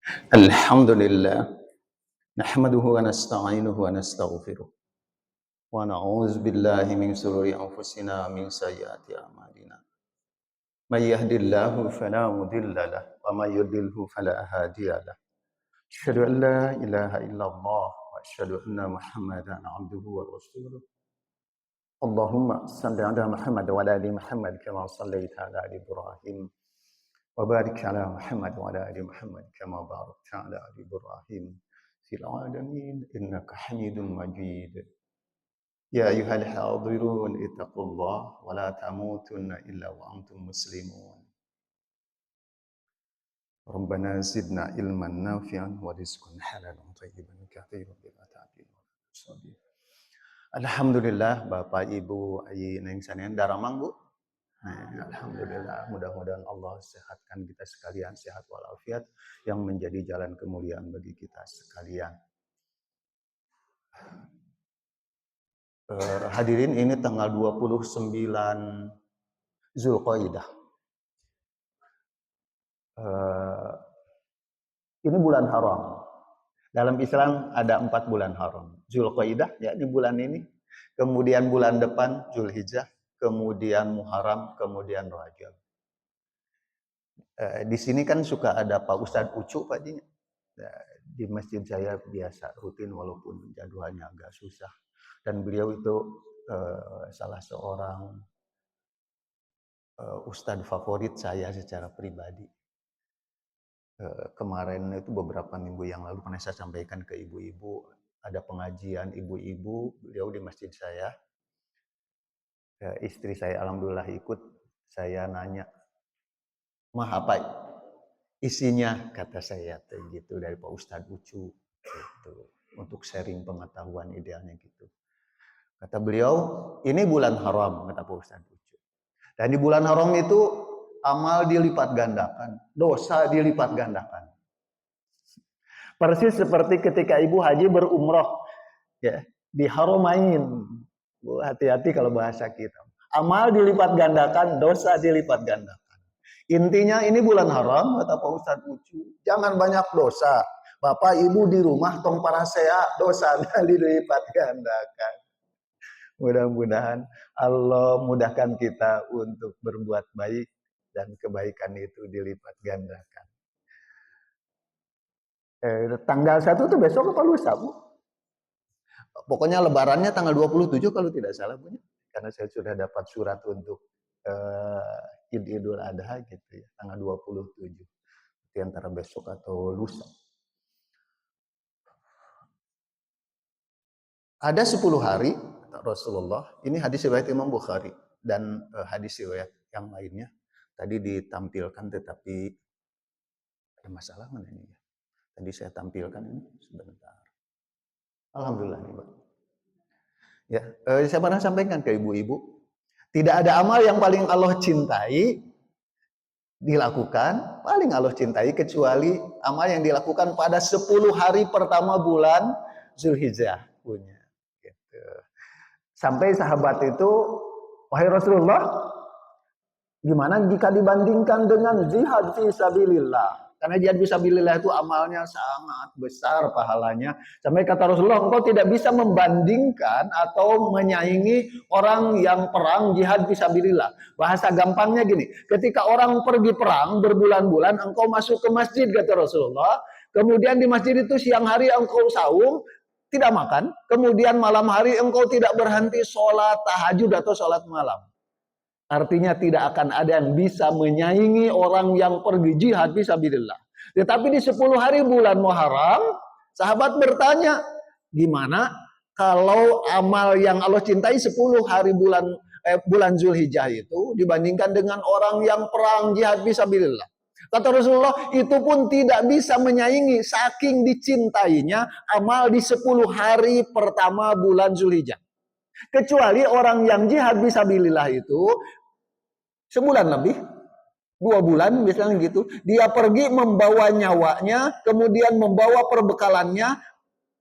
الحمد لله نحمده ونستعينه ونستغفره ونعوذ بالله من شرور أنفسنا ومن سيئات أعمالنا من يهد الله فلا مضل له ومن يضلل فلا هادي له أشهد أن لا إله إلا الله وأشهد أن محمدا عبده ورسوله اللهم صل على محمد وعلى آل محمد كما صليت على آل إبراهيم وبارك على محمد وعلى آل محمد كما باركت على آل إبراهيم في العالمين إنك حميد مجيد يا أيها الحاضرون اتقوا الله ولا تموتن إلا وأنتم مسلمون ربنا زدنا علما نافعا ورزقا حلالا طيبا كثيرا بلا تعبير Alhamdulillah Bapak Ibu Ayi Neng Sanen Daramang Bu. Alhamdulillah, mudah-mudahan Allah sehatkan kita sekalian, sehat walafiat yang menjadi jalan kemuliaan bagi kita sekalian. Hadirin, ini tanggal 29 Zulqaidah. Ini bulan haram. Dalam Islam ada 4 bulan haram. Zulqaidah, yakni bulan ini. Kemudian bulan depan Zulhijjah. Kemudian Muharram, kemudian Rajab. Di sini kan suka ada Pak Ustadz Ucu Pak Ji. Di masjid saya biasa rutin walaupun jadwalnya agak susah. Dan beliau itu salah seorang ustadz favorit saya secara pribadi. Kemarin itu beberapa minggu yang lalu pernah saya sampaikan ke ibu-ibu, ada pengajian ibu-ibu, beliau di masjid saya. Istri saya alhamdulillah ikut. Saya nanya, "Mah, apa isinya?" Kata saya gitu, dari Pak Ustadz Ucu gitu, untuk sharing pengetahuan idealnya gitu. Kata beliau, ini bulan haram, kata Pak Ustadz Ucu. Dan di bulan haram itu amal dilipat gandakan, dosa dilipat gandakan. Persis seperti ketika ibu haji berumroh ya, di Haramain. Bu, hati-hati kalau bahasa kita. Amal dilipat gandakan, dosa dilipat gandakan. Intinya ini bulan haram, kata Pak Ustadz Ucu. Jangan banyak dosa. Bapak ibu di rumah tong parasea, dosa dilipat gandakan. Mudah-mudahan Allah mudahkan kita untuk berbuat baik dan kebaikan itu dilipat gandakan. Tanggal 1 tuh besok apa lusa, Bu? Pokoknya lebarannya tanggal 27 kalau tidak salah, Bu. Karena saya sudah dapat surat untuk Idul Adha gitu ya, tanggal 27. Itu antara besok atau lusa. Ada 10 hari Rasulullah, ini hadis riwayat Imam Bukhari dan hadis riwayat yang lainnya tadi ditampilkan, tetapi ada masalah mana ini ya? Tadi saya tampilkan ini sebentar. Alhamdulillah nih, Pak. Ya, saya pernah sampaikan ke ibu-ibu, tidak ada amal yang paling Allah cintai dilakukan, paling Allah cintai kecuali amal yang dilakukan pada 10 hari pertama bulan Zulhijjah punya. Gitu. Sampai sahabat itu, wahai Rasulullah, gimana jika dibandingkan dengan jihad fi sabilillah? Karena jihad fisabilillah itu amalnya sangat besar pahalanya. Sampai kata Rasulullah, engkau tidak bisa membandingkan atau menyaingi orang yang perang jihad fisabilillah. Bahasa gampangnya gini, ketika orang pergi perang berbulan-bulan, engkau masuk ke masjid, kata Rasulullah. Kemudian di masjid itu siang hari engkau saum, tidak makan. Kemudian malam hari engkau tidak berhenti sholat tahajud atau sholat malam. Artinya tidak akan ada yang bisa menyaingi orang yang pergi jihad fisabilillah. Tetapi di 10 hari bulan Muharram, sahabat bertanya, gimana kalau amal yang Allah cintai 10 hari bulan Zulhijjah itu dibandingkan dengan orang yang perang jihad fisabilillah? Kata Rasulullah, itu pun tidak bisa menyaingi saking dicintainya amal di 10 hari pertama bulan Zulhijjah. Kecuali orang yang jihad fisabilillah itu sebulan lebih, 2 bulan misalnya gitu, dia pergi membawa nyawanya, kemudian membawa perbekalannya,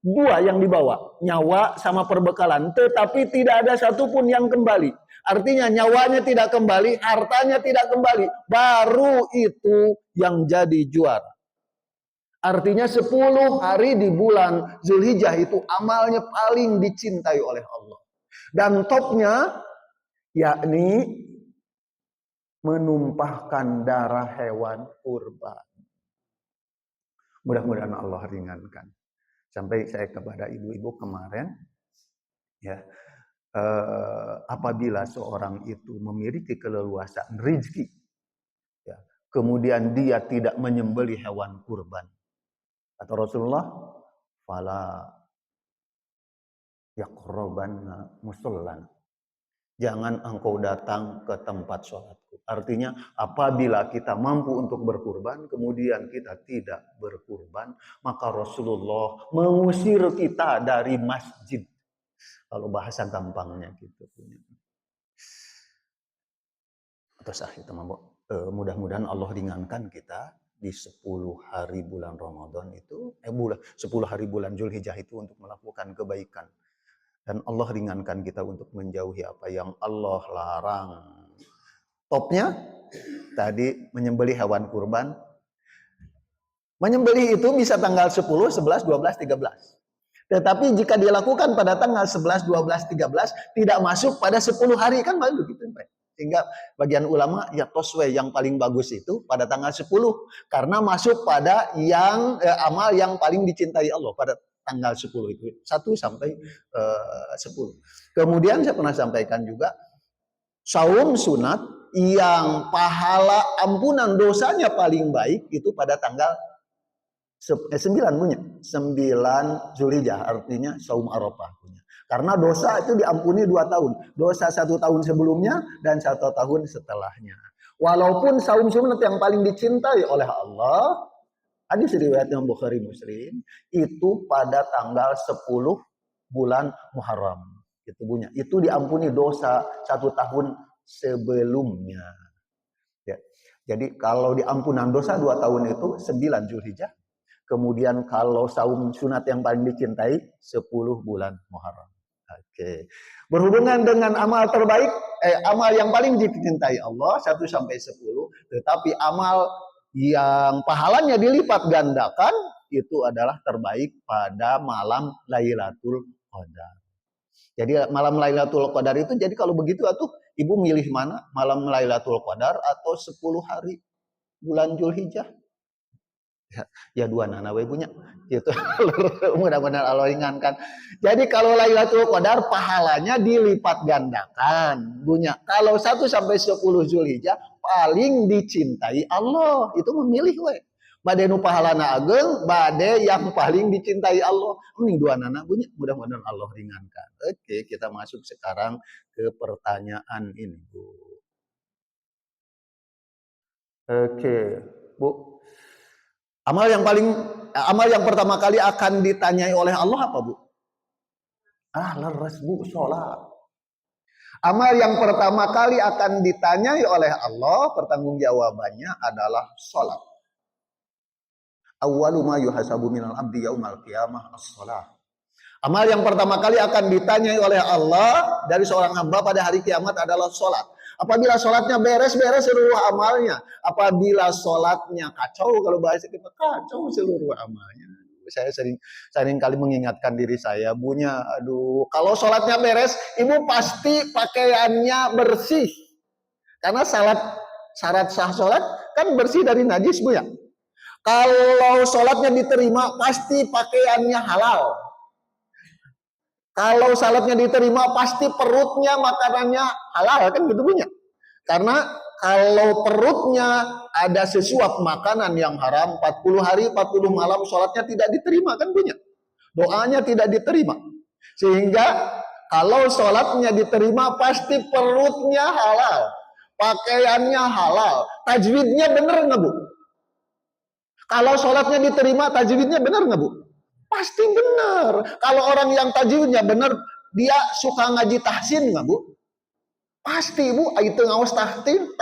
2 yang dibawa, nyawa sama perbekalan, tetapi tidak ada satupun yang kembali. Artinya nyawanya tidak kembali, hartanya tidak kembali, baru itu yang jadi juara. Artinya 10 hari di bulan Zulhijjah itu amalnya paling dicintai oleh Allah. Dan topnya yakni menumpahkan darah hewan kurban. Mudah-mudahan Allah ringankan. Sampai saya kepada ibu-ibu kemarin, ya, apabila seorang itu memiliki keleluasaan rezeki, ya, kemudian dia tidak menyembelih hewan kurban, kata Rasulullah, fala yaqrabanna musallana. Jangan engkau datang ke tempat sholatku. Artinya apabila kita mampu untuk berkurban, kemudian kita tidak berkurban, maka Rasulullah mengusir kita dari masjid. Kalau bahasa gampangnya gitu. Terus kita mudah-mudahan Allah ringankan kita di 10 hari bulan Ramadan itu, 10 hari bulan Zulhijjah itu untuk melakukan kebaikan. Dan Allah ringankan kita untuk menjauhi apa yang Allah larang. Topnya tadi menyembelih hewan kurban. Menyembelih itu bisa tanggal 10, 11, 12, 13. Tetapi jika dilakukan pada tanggal 11, 12, 13 tidak masuk pada 10 hari kan baru gitu, Pak. Sehingga bagian ulama ya toswe yang paling bagus itu pada tanggal 10 karena masuk pada yang amal yang paling dicintai Allah pada tanggal 10 itu 1 sampai 10. Kemudian saya pernah sampaikan juga saum sunat yang pahala ampunan dosanya paling baik itu pada tanggal 9 punya 9 Zulhijjah, artinya saum Arafah punya. Karena dosa itu diampuni 2 tahun. Dosa 1 tahun sebelumnya dan 1 tahun setelahnya. Walaupun saum sunat yang paling dicintai oleh Allah, hadis riwayat Imam Bukhari Muslim, itu pada tanggal 10 bulan Muharram. Itu punya. Itu diampuni dosa 1 tahun sebelumnya. Ya. Jadi kalau diampunan dosa 2 tahun itu 9 Zulhijjah. Kemudian kalau saum sunat yang paling dicintai 10 bulan Muharram. Oke. Berhubungan dengan amal terbaik, amal yang paling dicintai Allah 1 sampai 10, tetapi amal yang pahalanya dilipat gandakan itu adalah terbaik pada malam Lailatul Qadar. Jadi malam Lailatul Qadar itu, jadi kalau begitu atuh ibu milih mana? Malam Lailatul Qadar atau 10 hari bulan Zulhijjah? Ya dua nana we punya gitu. Mudah-mudahan Allah ringankan. Jadi kalau Lailatul Qadar pahalanya dilipat gandakan punya. Kalau 1 sampai 10 Zulhijjah paling dicintai Allah, itu memilih we. Bade nu pahalana ageng, bade yang paling dicintai Allah. Mending dua nana punya. Mudah-mudahan Allah ringankan. Oke, kita masuk sekarang ke pertanyaan ini, Bu. Oke, Bu. Amal yang pertama kali akan ditanyai oleh Allah apa, Bu? Leres, Bu, sholat. Amal yang pertama kali akan ditanyai oleh Allah, pertanggungjawabannya adalah sholat. Awwalu ma yuhasabu minal abdi yaumal qiyamah as-sholat. Amal yang pertama kali akan ditanyai oleh Allah dari seorang hamba pada hari kiamat adalah sholat. Apabila sholatnya beres-beres seluruh amalnya. Apabila sholatnya kacau, kalau bahasa kita kacau seluruh amalnya. Saya sering kali mengingatkan diri saya, bunya, aduh, kalau sholatnya beres, ibu pasti pakaiannya bersih. Karena syarat sah sholat kan bersih dari najis, Bu ya. Kalau sholatnya diterima, pasti pakaiannya halal. Kalau salatnya diterima, pasti perutnya makanannya halal, kan gitu punya. Karena kalau perutnya ada sesuap makanan yang haram, 40 hari 40 malam sholatnya tidak diterima, kan punya. Doanya tidak diterima. Sehingga kalau sholatnya diterima, pasti perutnya halal, pakaiannya halal, tajwidnya bener nggak, Bu? Kalau sholatnya diterima, tajwidnya bener nggak, Bu? Pasti benar. Kalau orang yang tajwidnya benar, dia suka ngaji tahsin nggak, Bu? Pasti, Bu. Itu ngawas tahsin,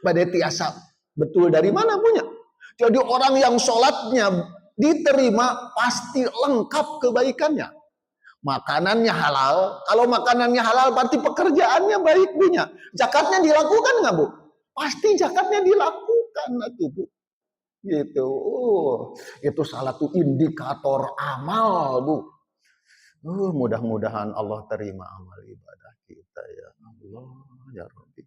badai tiasa. Betul dari mana punya? Jadi orang yang sholatnya diterima, pasti lengkap kebaikannya. Makanannya halal. Kalau makanannya halal, berarti pekerjaannya baik punya. Zakatnya dilakukan nggak, Bu? Pasti zakatnya dilakukan, Bu. Gitu. Itu salah satu indikator amal, Bu. Mudah-mudahan Allah terima amal ibadah kita ya Allah ya Rabbi.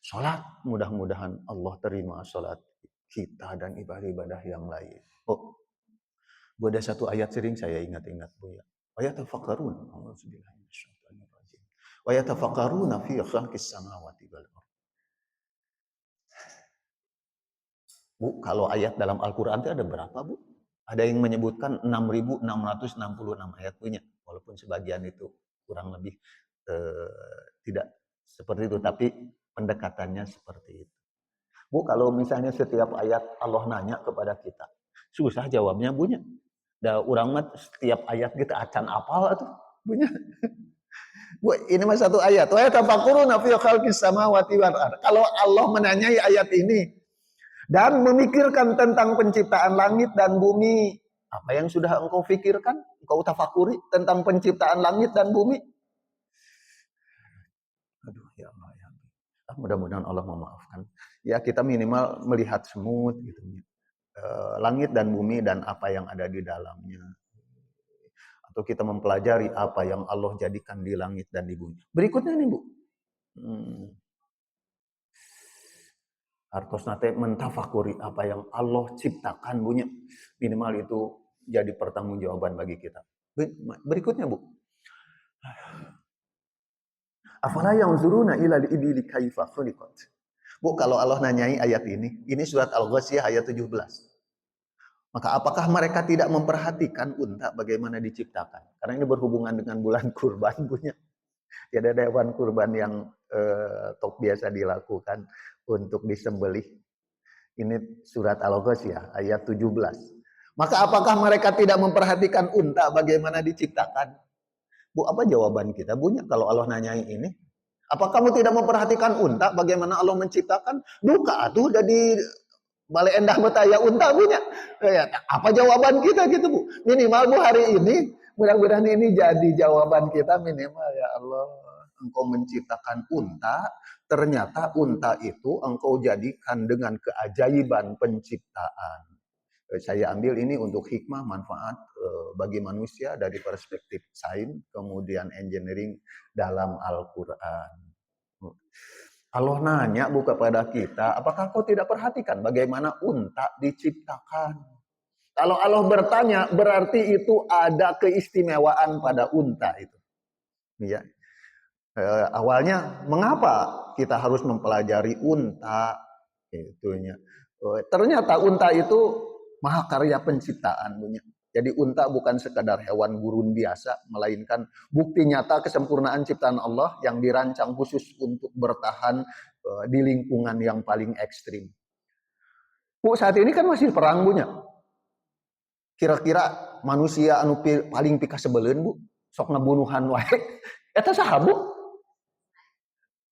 Salat, mudah-mudahan Allah terima salat kita dan ibadah-ibadah yang lain. Oh, ada satu ayat sering saya ingat-ingat, Bu ya. Wa yatafakkarun, auzubillahi minasyaitonir rajim. Wa yatafakkaruna fi khalqis samawati wal ardh. Bu, kalau ayat dalam Al-Qur'an itu ada berapa, Bu? Ada yang menyebutkan 6.666 ayat punya, walaupun sebagian itu kurang lebih tidak seperti itu, tapi pendekatannya seperti itu. Bu, kalau misalnya setiap ayat Allah nanya kepada kita, susah jawabnya, Bunya. Da urang mah setiap ayat kita acan apal atuh, Bunya. Bu, ini mah satu ayat. Wa yatafakkuruna fi khalqis samawati wal ardh. Kalau Allah menanyai ayat ini dan memikirkan tentang penciptaan langit dan bumi, apa yang sudah engkau pikirkan, engkau tafakuri tentang penciptaan langit dan bumi? Aduh, ya Allah, ya Allah. Mudah-mudahan Allah memaafkan. Ya, kita minimal melihat semut gitu. Langit dan bumi dan apa yang ada di dalamnya. Atau kita mempelajari apa yang Allah jadikan di langit dan di bumi. Berikutnya nih, Bu. Hartos nate mentafakuri apa yang Allah ciptakan, Bunya. Minimal itu jadi pertanggungjawaban bagi kita. Berikutnya, Bu. Afala yanzuruna ila al-ibili kaifa khuliqat. Bu, kalau Allah nanyai ayat ini surat Al-Ghasyiyah ayat 17. Maka apakah mereka tidak memperhatikan unta bagaimana diciptakan? Karena ini berhubungan dengan bulan kurban, Bunya. Jadi ada hewan kurban yang biasa dilakukan untuk disembelih. Ini surat Al-Ghasyiyah ayat 17. Maka apakah mereka tidak memperhatikan unta bagaimana diciptakan? Bu, apa jawaban kita, Bunya, kalau Allah nanyai ini? Apa kamu tidak memperhatikan unta bagaimana Allah menciptakan? Duka atuh udah di Bale endah betaya unta, Bunya. Ya, apa jawaban kita gitu, Bu? Minimal, Bu, hari ini mudah-mudahan ini jadi jawaban kita minimal. Ya Allah, engkau menciptakan unta, ternyata unta itu engkau jadikan dengan keajaiban penciptaan. Saya ambil ini untuk hikmah manfaat bagi manusia dari perspektif sains, kemudian engineering dalam Al-Quran. Allah nanya, Bu, kepada kita, apakah kau tidak perhatikan bagaimana unta diciptakan? Kalau Allah bertanya, berarti itu ada keistimewaan pada unta itu. Ya. Awalnya, mengapa kita harus mempelajari unta? Itunya. Ternyata unta itu mahakarya penciptaan, Bunya. Jadi unta bukan sekadar hewan gurun biasa, melainkan bukti nyata kesempurnaan ciptaan Allah yang dirancang khusus untuk bertahan di lingkungan yang paling ekstrim. Bu, saat ini kan masih perang, Bunya. Kira-kira manusia anu paling pika sebelen, Bu, sok ngebunuhan wae. Eta saha, Bu?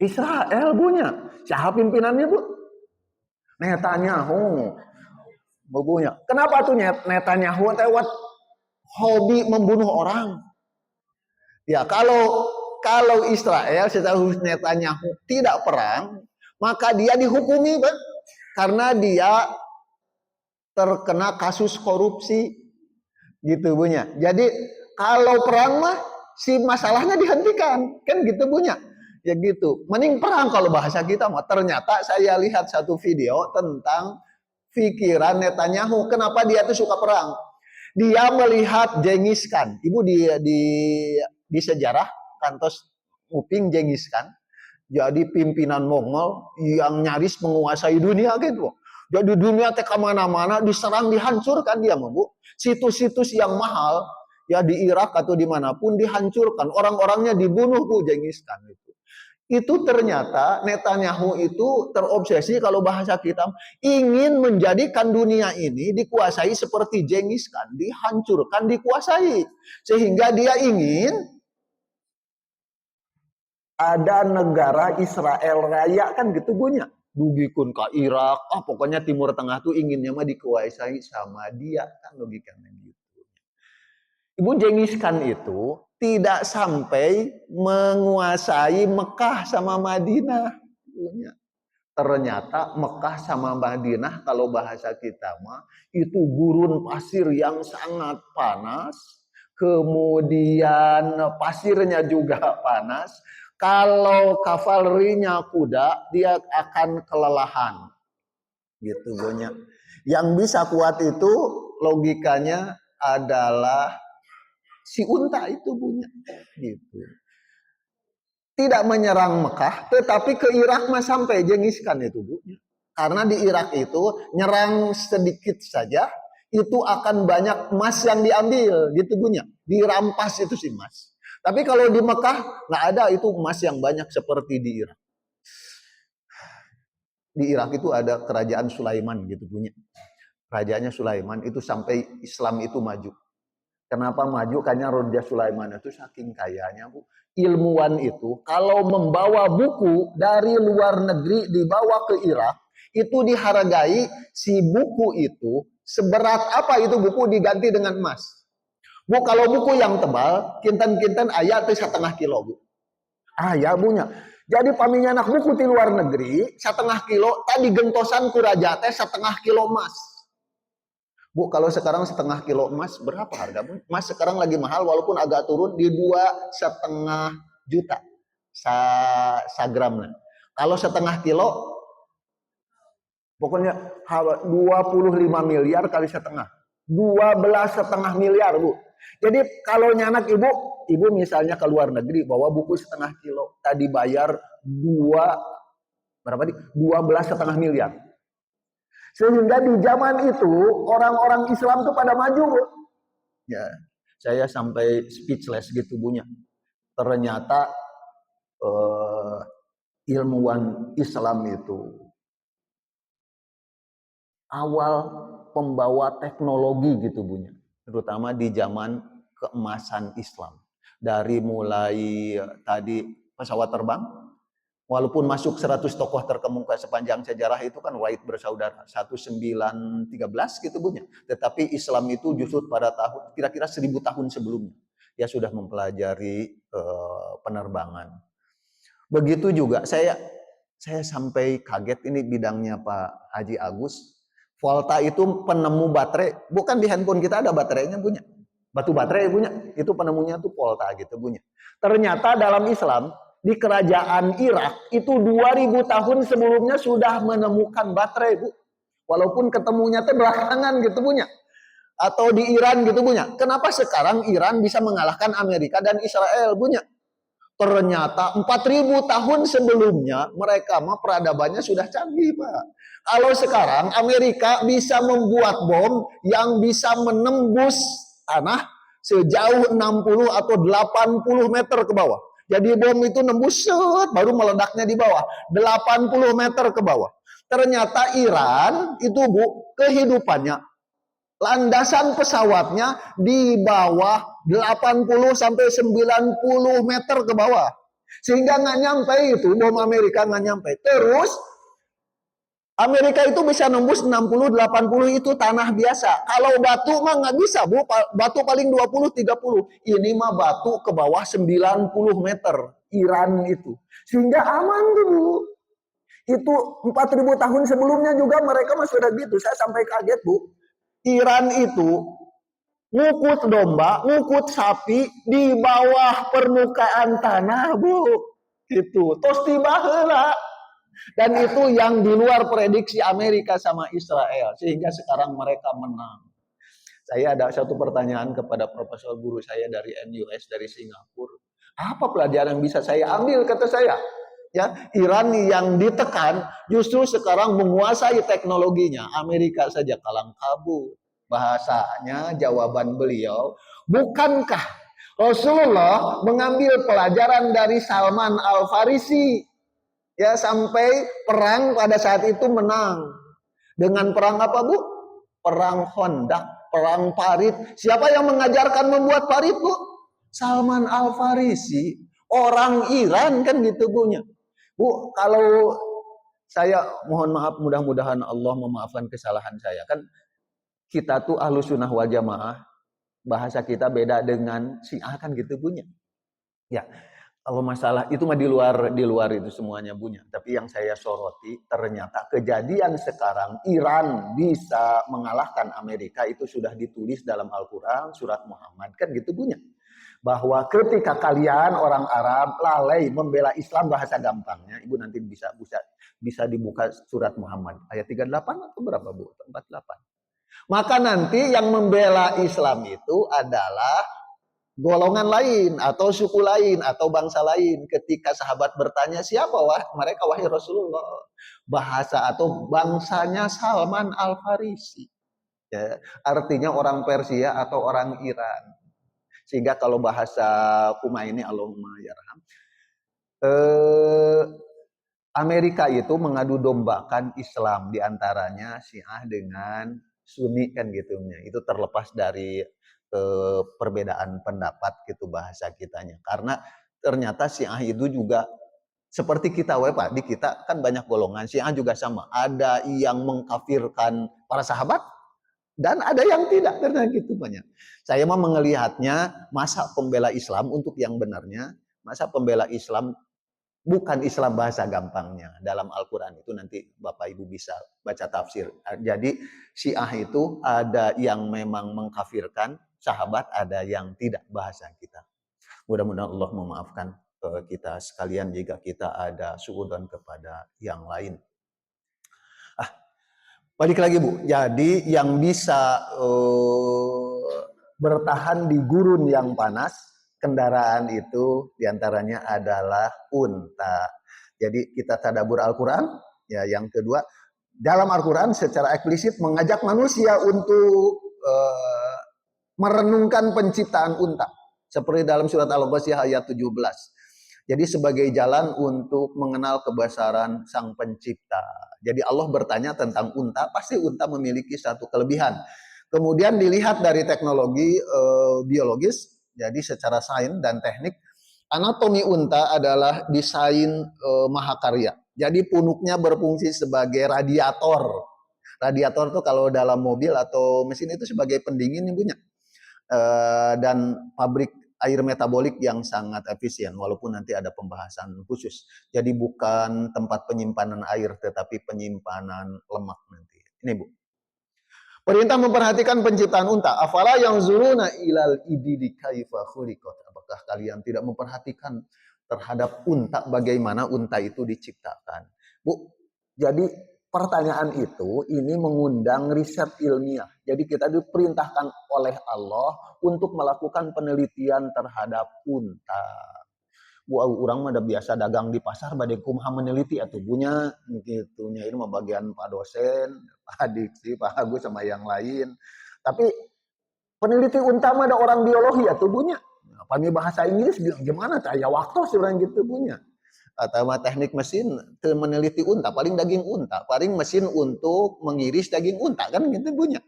Israel, Bunya. Saha pimpinannya, Bu? Netanyahu. Bubunya. Kenapa tuh Netanyahu lewat hobi membunuh orang? Ya, kalau Israel setelah Netanyahu tidak perang, maka dia dihukumi, Bang, karena dia terkena kasus korupsi, gitu, Bunya. Jadi kalau perang mah si masalahnya dihentikan, kan gitu, Bunya. Ya gitu. Mending perang kalau bahasa kita mah. Ternyata saya lihat satu video tentang pikiran Netanyahu. Kenapa dia tuh suka perang? Dia melihat Genghis Khan. Ibu di sejarah kantos Uping Genghis Khan. Jadi pimpinan Mongol yang nyaris menguasai dunia gitu. Jadi dunia teh kemana-mana diserang, dihancurkan dia, Bu. Situs-situs yang mahal ya di Irak atau dimanapun dihancurkan. Orang-orangnya dibunuh, Bu, Genghis Khan itu. Itu ternyata Netanyahu itu terobsesi, kalau bahasa kita, ingin menjadikan dunia ini dikuasai seperti Genghis Khan, dihancurkan, dikuasai. Sehingga dia ingin ada negara Israel Raya, kan gitu, Bunya. Dugikun ke Irak, pokoknya Timur Tengah tuh inginnya mah dikuasai sama dia, kan logikanya gitu. Ibu, Genghis Khan itu tidak sampai menguasai Mekah sama Madinah. Ternyata Mekah sama Madinah kalau bahasa kita mah itu gurun pasir yang sangat panas, kemudian pasirnya juga panas. Kalau kavalerinya kuda, dia akan kelelahan. Gitu Bonya. Yang bisa kuat itu logikanya adalah si unta itu Bunya. Gitu. Tidak menyerang Mekah, tetapi ke Irak mah sampai jengiskan itu Bu. Karena di Irak itu nyerang sedikit saja, itu akan banyak emas yang diambil, gitu Bunya. Dirampas itu sih emas. Tapi kalau di Mekah nggak ada itu emas yang banyak seperti di Irak. Di Irak itu ada kerajaan Sulaiman gitu Bunya. Rajanya Sulaiman itu sampai Islam itu maju. Kenapa maju? Karena Raja Sulaiman itu saking kayanya Bu. Ilmuwan itu kalau membawa buku dari luar negeri dibawa ke Irak, itu dihargai si buku itu seberat apa itu buku diganti dengan emas. Bu, kalau buku yang tebal, kinten-kinten ayat itu 1,5 kilo Bu. Ya Bunya. Jadi paminya anak buku di luar negeri 1,5 kilo, tadi gentosan ku raja teh 1,5 kilo emas. Bu, kalau sekarang 1,5 kilo emas berapa harga Bu? Emas sekarang lagi mahal walaupun agak turun di 2,5 juta sagramnya. Kalau 1,5 kilo pokoknya 25 miliar kali setengah. 12,5 miliar Bu. Jadi kalau nyanak ibu misalnya ke luar negeri bawa buku 1,5 kilo, tadi bayar 12,5 miliar. Sehingga di zaman itu orang-orang Islam tuh pada maju Bu. Ya, saya sampai speechless gitu Bunya. Ternyata ilmuwan Islam itu awal pembawa teknologi gitu Bunya. Terutama di zaman keemasan Islam. Dari mulai tadi pesawat terbang, walaupun masuk 100 tokoh terkemuka sepanjang sejarah itu kan Wahid bersaudara 1913 gitu Bunya. Tetapi Islam itu justru pada tahun kira-kira 1000 tahun sebelumnya dia sudah mempelajari penerbangan. Begitu juga saya sampai kaget, ini bidangnya Pak Haji Agus. Volta itu penemu baterai, bukan di handphone kita ada baterainya Bunya. Batu baterai Bunya, itu penemunya tuh Volta gitu Bunya. Ternyata dalam Islam di kerajaan Irak itu 2000 tahun sebelumnya sudah menemukan baterai Bu. Walaupun ketemunya teh belakangan gitu Bunya. Atau di Iran gitu Bunya. Kenapa sekarang Iran bisa mengalahkan Amerika dan Israel Bunya? Ternyata 4000 tahun sebelumnya mereka mah peradabannya sudah canggih Pak. Kalau sekarang Amerika bisa membuat bom yang bisa menembus tanah sejauh 60 atau 80 meter ke bawah. Jadi bom itu nembus baru meledaknya di bawah 80 meter ke bawah. Ternyata Iran itu Bu, kehidupannya landasan pesawatnya di bawah 80 sampai 90 meter ke bawah. Sehingga nggak nyampe itu, bom Amerika nggak nyampe. Terus Amerika itu bisa nembus 60-80 itu tanah biasa. Kalau batu mah nggak bisa Bu, batu paling 20-30. Ini mah batu ke bawah 90 meter. Iran itu. Sehingga aman tuh Bu. Itu 4000 tahun sebelumnya juga mereka mah sudah gitu. Saya sampai kaget Bu. Iran itu ngukut domba, ngukut sapi di bawah permukaan tanah, Bu. Itu tos tiba heula. Dan itu yang di luar prediksi Amerika sama Israel, sehingga sekarang mereka menang. Saya ada satu pertanyaan kepada profesor guru saya dari NUS dari Singapura. Apa pelajaran yang bisa saya ambil, kata saya? Ya, Iran yang ditekan justru sekarang menguasai teknologinya. Amerika saja kalang kabut. Bahasanya jawaban beliau, bukankah Rasulullah mengambil pelajaran dari Salman Al-Farisi? Ya, sampai perang pada saat itu menang. Dengan perang apa Bu? Perang Khandaq, perang Parit. Siapa yang mengajarkan membuat parit Bu? Salman Al-Farisi. Orang Iran kan gitu Bunya. Bu, kalau saya mohon maaf, mudah-mudahan Allah memaafkan kesalahan saya. Kan kita tuh Ahlus Sunnah wal Jamaah, bahasa kita beda dengan Syiah kan gitu Bunya. Ya. Kalau masalah itu mah di luar itu semuanya Bunya. Tapi yang saya soroti ternyata kejadian sekarang Iran bisa mengalahkan Amerika itu sudah ditulis dalam Al-Qur'an surat Muhammad kan gitu Bunya. Bahwa ketika kalian orang Arab lalai membela Islam bahasa gampangnya, Ibu nanti bisa dibuka surat Muhammad ayat 38 atau berapa Bu? 48. Maka nanti yang membela Islam itu adalah golongan lain atau suku lain atau bangsa lain. Ketika sahabat bertanya siapa mereka wahai Rasulullah, bahasa atau bangsanya Salman Al Farisi, ya, artinya orang Persia atau orang Iran. Sehingga kalau bahasa Kumaini Allahumma yarham, Amerika itu mengadu dombakan Islam diantaranya Syiah dengan Sunni kan gitunya. Itu terlepas dari perbedaan pendapat gitu bahasa kitanya. Karena ternyata Syiah itu juga seperti kita Pak, di kita kan banyak golongan. Syiah juga sama. Ada yang mengkafirkan para sahabat dan ada yang tidak karena gitu banyak. Saya mah melihatnya masa pembela Islam untuk yang benarnya, masa pembela Islam bukan Islam bahasa gampangnya. Dalam Al-Quran itu nanti Bapak Ibu bisa baca tafsir. Jadi Syiah itu ada yang memang mengkafirkan sahabat, ada yang tidak bahasa kita. Mudah-mudahan Allah memaafkan kita sekalian jika kita ada suudzon kepada yang lain. Balik lagi Bu. Jadi yang bisa bertahan di gurun yang panas, kendaraan itu diantaranya adalah unta. Jadi kita tadabbur Al-Quran. Ya, yang kedua, dalam Al-Quran secara eksplisit mengajak manusia untuk merenungkan penciptaan unta. Seperti dalam surat Al-Ghasyiyah ayat 17. Jadi sebagai jalan untuk mengenal kebesaran Sang Pencipta. Jadi Allah bertanya tentang unta, pasti unta memiliki satu kelebihan. Kemudian dilihat dari teknologi biologis, jadi secara sains dan teknik, anatomi unta adalah desain mahakarya. Jadi punuknya berfungsi sebagai radiator. Radiator itu kalau dalam mobil atau mesin itu sebagai pendingin ibunya. Dan pabrik air metabolik yang sangat efisien, walaupun nanti ada pembahasan khusus. Jadi bukan tempat penyimpanan air, tetapi penyimpanan lemak nanti. Ini Bu. Perintah memperhatikan penciptaan unta. Afala yang zuruna ilal ibidi kaifa khuliqat. Apakah kalian tidak memperhatikan terhadap unta, bagaimana unta itu diciptakan? Bu, jadi pertanyaan itu ini mengundang riset ilmiah. Jadi kita diperintahkan oleh Allah untuk melakukan penelitian terhadap unta. Orang mah udah biasa dagang di pasar badai kumaha meneliti atuh bunya gitunya, ini mah bagian Pak dosen, Pak Diksi, Pak Agus sama yang lain. Tapi peneliti unta mah ada orang biologi atuh bunya. Kami bahasa Inggris bilang gimana ya waktu sih orang gitu punya. Atau teknik mesin meneliti unta, paling daging unta, paling mesin untuk mengiris daging unta kan gitu punya.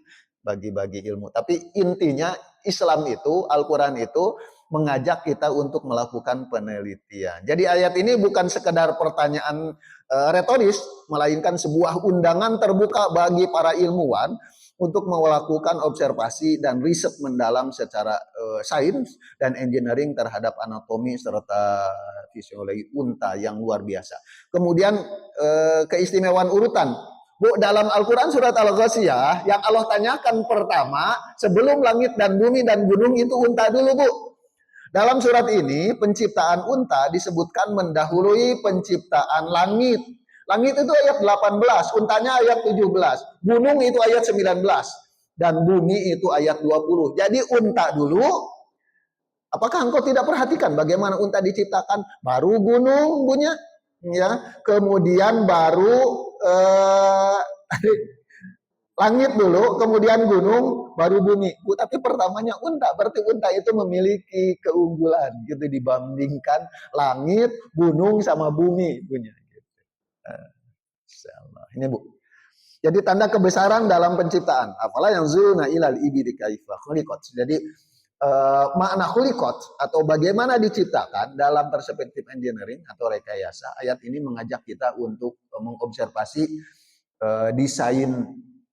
Bagi-bagi ilmu. Tapi intinya Islam itu, Al-Quran itu mengajak kita untuk melakukan penelitian. Jadi ayat ini bukan sekedar pertanyaan retoris, melainkan sebuah undangan terbuka bagi para ilmuwan untuk melakukan observasi dan riset mendalam secara sains dan engineering terhadap anatomi serta fisiologi unta yang luar biasa. Kemudian keistimewaan urutan. Bu, dalam Al-Quran surat Al-Ghasyiyah yang Allah tanyakan pertama, sebelum langit dan bumi dan gunung itu unta dulu Bu. Dalam surat ini penciptaan unta disebutkan mendahului penciptaan langit. Langit itu ayat 18, untanya ayat 17, gunung itu ayat 19, dan bumi itu ayat 20. Jadi unta dulu, apakah engkau tidak perhatikan bagaimana unta diciptakan? Baru gunung punya, ya, kemudian baru langit dulu, kemudian gunung, baru bumi. Tapi pertamanya unta, berarti unta itu memiliki keunggulan gitu dibandingkan langit, gunung sama bumi punya. Ini Bu. Jadi tanda kebesaran dalam penciptaan. Apalah yang zuna ilal ibidi kaifa khuliqat. Jadi makna khuliqat atau bagaimana diciptakan dalam perspektif engineering atau rekayasa, ayat ini mengajak kita untuk mengobservasi desain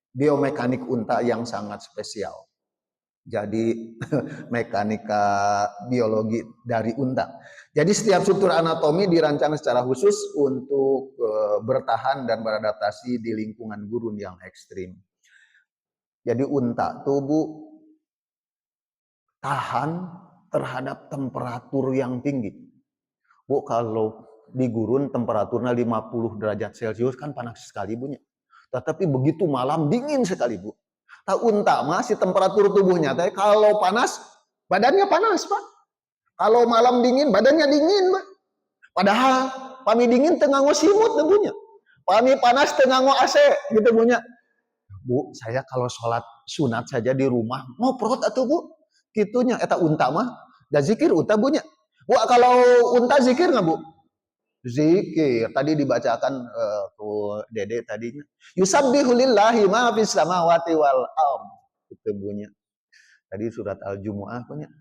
biomekanik unta yang sangat spesial. Jadi mekanika biologi dari unta. Jadi setiap struktur anatomi dirancang secara khusus untuk bertahan dan beradaptasi di lingkungan gurun yang ekstrim. Jadi unta tubuh tahan terhadap temperatur yang tinggi. Bu, kalau di gurun temperaturnya 50 derajat Celcius kan panas sekali bunya. Tetapi begitu malam dingin sekali bu. Nah, unta masih temperatur tubuhnya, tapi kalau panas badannya panas pak. Kalau malam dingin badannya dingin pak. Padahal pami dingin tengah ngosimut tubuhnya. Pami panas tengah ngo AC gitu punya. Bu, saya kalau sholat sunat saja di rumah mau perut atau bu? Gitunya eta unta mah. Dan zikir unta bunya. Bu, kalau unta zikir nggak bu? Zikir. Tadi dibacakan tuh Dede tadinya. Yusabbihu lillahi ma fis samawati wal ardh. Itu bunyi. Tadi surat Al-Jumu'ah punya.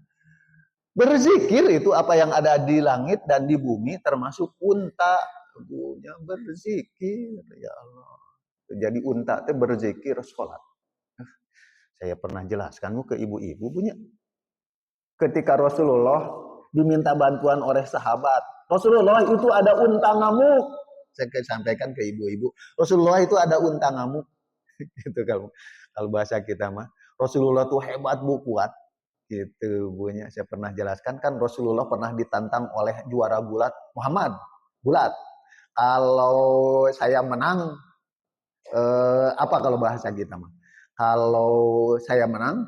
Berzikir itu apa yang ada di langit dan di bumi termasuk unta. Punya berzikir ya Allah. Jadi unta itu berzikir sholat. Saya pernah jelaskan ke ibu-ibu punya. Ketika Rasulullah diminta bantuan oleh sahabat, Rasulullah itu ada unta ngamuk. Saya sampaikan ke ibu-ibu, Rasulullah itu ada unta ngamuk. Gitu kalau bahasa kita mah. Rasulullah tuh hebat bu, kuat. Gitu bunya. Saya pernah jelaskan kan Rasulullah pernah ditantang oleh juara gulat Muhammad. Gulat. Kalau saya menang apa kalau bahasa kita mah? Kalau saya menang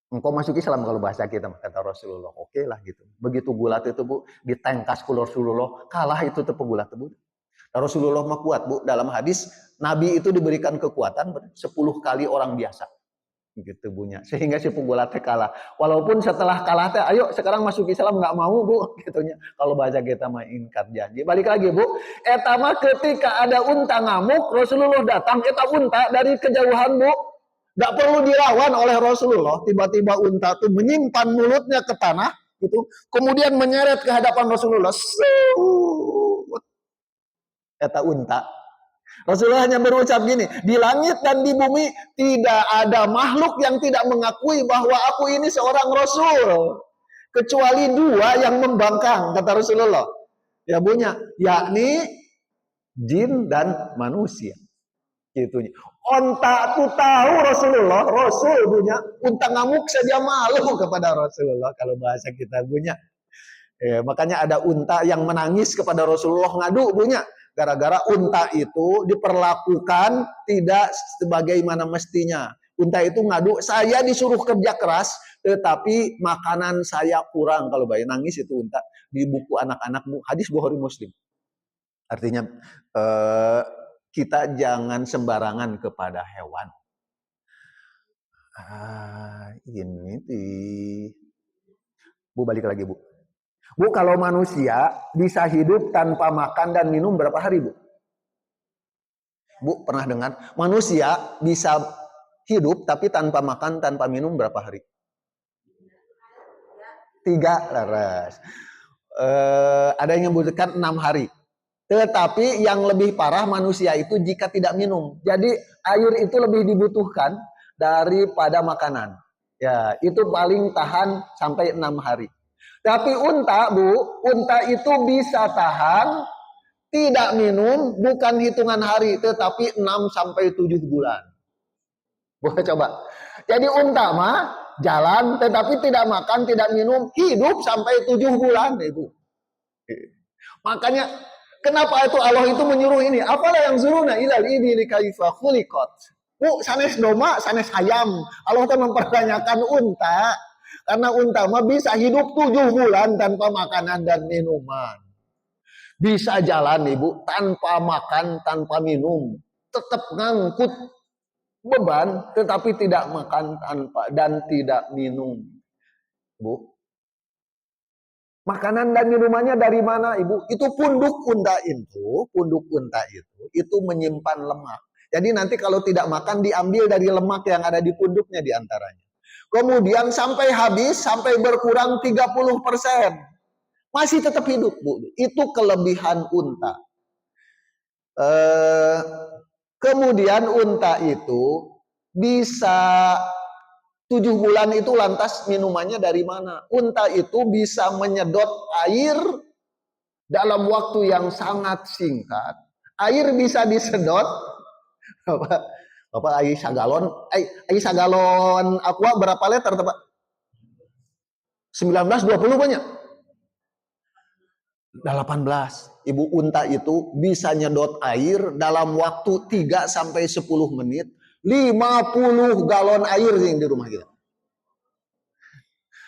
engkau masuk Islam kalau bahasa kita kata Rasulullah. Oke lah gitu. Begitu gulat itu bu ditengkas ku Rasulullah, kalah itu tuh pegulat bu. Rasulullah mah kuat bu. Dalam hadis Nabi itu diberikan kekuatan 10 kali orang biasa. Gitu bunya. Sehingga si pegulat kalah. Walaupun setelah kalah teh ayo sekarang masuk Islam nggak mau bu gitunya. Kalau bahasa kita mah ingkar janji. Balik lagi bu. Eta mah ketika ada unta ngamuk Rasulullah datang eta unta dari kejauhan bu. Gak perlu dilawan oleh Rasulullah. Tiba-tiba unta itu menyimpan mulutnya ke tanah, gitu. Kemudian menyeret ke hadapan Rasulullah. Eta unta. Rasulullah hanya berucap gini, di langit dan di bumi tidak ada makhluk yang tidak mengakui bahwa aku ini seorang Rasul. Kecuali dua yang membangkang, kata Rasulullah. Ya punya, yakni jin dan manusia. Gitunya. Onta tuh tahu Rasulullah, Rasul punya unta ngamuk saja malu kepada Rasulullah kalau bahasa kita punya. Makanya ada unta yang menangis kepada Rasulullah ngadu punya. Gara-gara unta itu diperlakukan tidak sebagaimana mestinya. Unta itu ngadu, saya disuruh kerja keras, tetapi makanan saya kurang. Kalau bayi nangis itu unta di buku anak-anak hadis Bukhari Muslim. Artinya kita jangan sembarangan kepada hewan. Ini Bu balik lagi Bu. Bu kalau manusia bisa hidup tanpa makan dan minum berapa hari Bu? Bu pernah dengar manusia bisa hidup tapi tanpa makan tanpa minum berapa hari? 3 laras. Ada yang menyebutkan 6 hari. Tetapi yang lebih parah manusia itu jika tidak minum. Jadi air itu lebih dibutuhkan daripada makanan. Ya, itu paling tahan sampai 6 hari. Tapi unta, Bu, unta itu bisa tahan tidak minum bukan hitungan hari, tetapi 6 sampai 7 bulan. Boleh coba. Jadi unta mah jalan tetapi tidak makan, tidak minum, hidup sampai 7 bulan itu. Makanya kenapa itu Allah itu menyuruh ini? Apalah yang zuruna ilal ibili kaifa khuliqat. Bu, sanes doma, sanes ayam. Allah itu mempertanyakan unta. Karena unta mah bisa hidup 7 bulan tanpa makanan dan minuman. Bisa jalan Ibu tanpa makan, tanpa minum. Tetap ngangkut beban, tetapi tidak makan tanpa dan tidak minum. Bu, makanan dan minumannya dari mana Ibu? Itu punduk unta itu menyimpan lemak. Jadi nanti kalau tidak makan diambil dari lemak yang ada di punduknya diantaranya. Kemudian sampai habis, sampai berkurang 30%. Masih tetap hidup Bu. Itu kelebihan unta. Kemudian unta itu bisa 7 bulan itu lantas minumannya dari mana? Unta itu bisa menyedot air dalam waktu yang sangat singkat. Air bisa disedot Bapak air sagalon, air sagalon aqua berapa liter Pak? 19-20 banyak. 18. Ibu unta itu bisa nyedot air dalam waktu 3 sampai 10 menit, 50 galon air yang di rumah kita.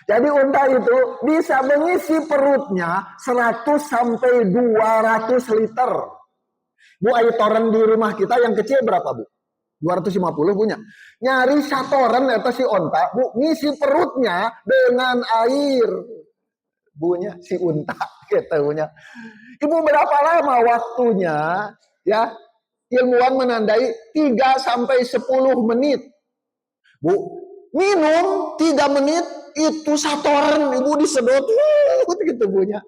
Jadi unta itu bisa mengisi perutnya 100 sampai 200 liter. Bu, air toren di rumah kita yang kecil berapa, Bu? 250 punya. Nyari satoren atau si onta, Bu, ngisi perutnya dengan air. Bunya si unta gitu punya. Ibu, berapa lama waktunya? Ya, ilmuwan menandai 3 sampai 10 menit. Bu, minum 3 menit itu satoran Ibu disedot gitu punya.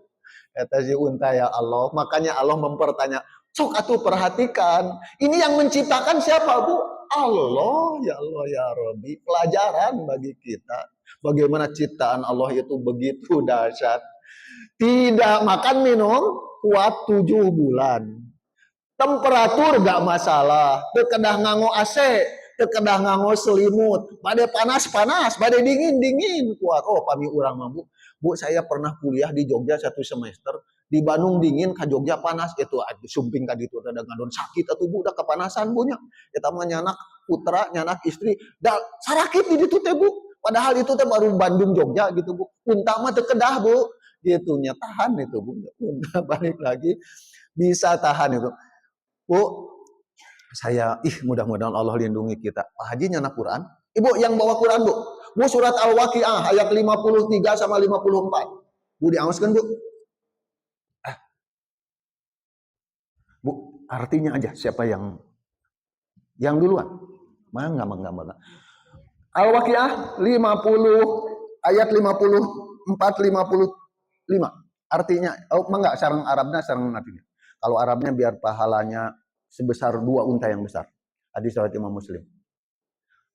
Kata si unta, ya Allah, makanya Allah mempertanya, sok atuh perhatikan, ini yang menciptakan siapa, Bu? Allah, ya Allah, ya Rabbi. Pelajaran bagi kita bagaimana ciptaan Allah itu begitu dahsyat. Tidak makan minum kuat 7 bulan. Temperatur gak masalah, kedah nganggo AC, kedah nganggo selimut, badai panas-panas, badai dingin-dingin kuat. Oh, pami urang mah, Bu. Bu, saya pernah kuliah di Jogja 1 semester, di Bandung dingin, ke Jogja panas. Itu sumping ka ditu ada ngadon sakit atuh Bu, udah kepanasan Bu nya. Eta mah nyanak putra, nyanak istri, da sarakit di ditu teh Bu. Padahal itu teh baru Bandung Jogja gitu Bu. Unta mah teu kedah Bu. Gitu nya tahan itu Bu. Unta balik lagi bisa tahan itu. Bu, saya mudah-mudahan Allah lindungi kita. Pak Haji nyana Quran. Ibu yang bawa Quran, Bu. Bu, surat Al-Waqiah ayat 53 sama 54. Bu, diauskan, Bu. Bu, artinya aja siapa yang duluan. Mangga. Al-Waqiah 50 ayat 54 55. Artinya, mangga sareng Arabnya sareng artinya. Kalau Arabnya biar pahalanya sebesar 2 unta yang besar. Hadis riwayat Imam Muslim.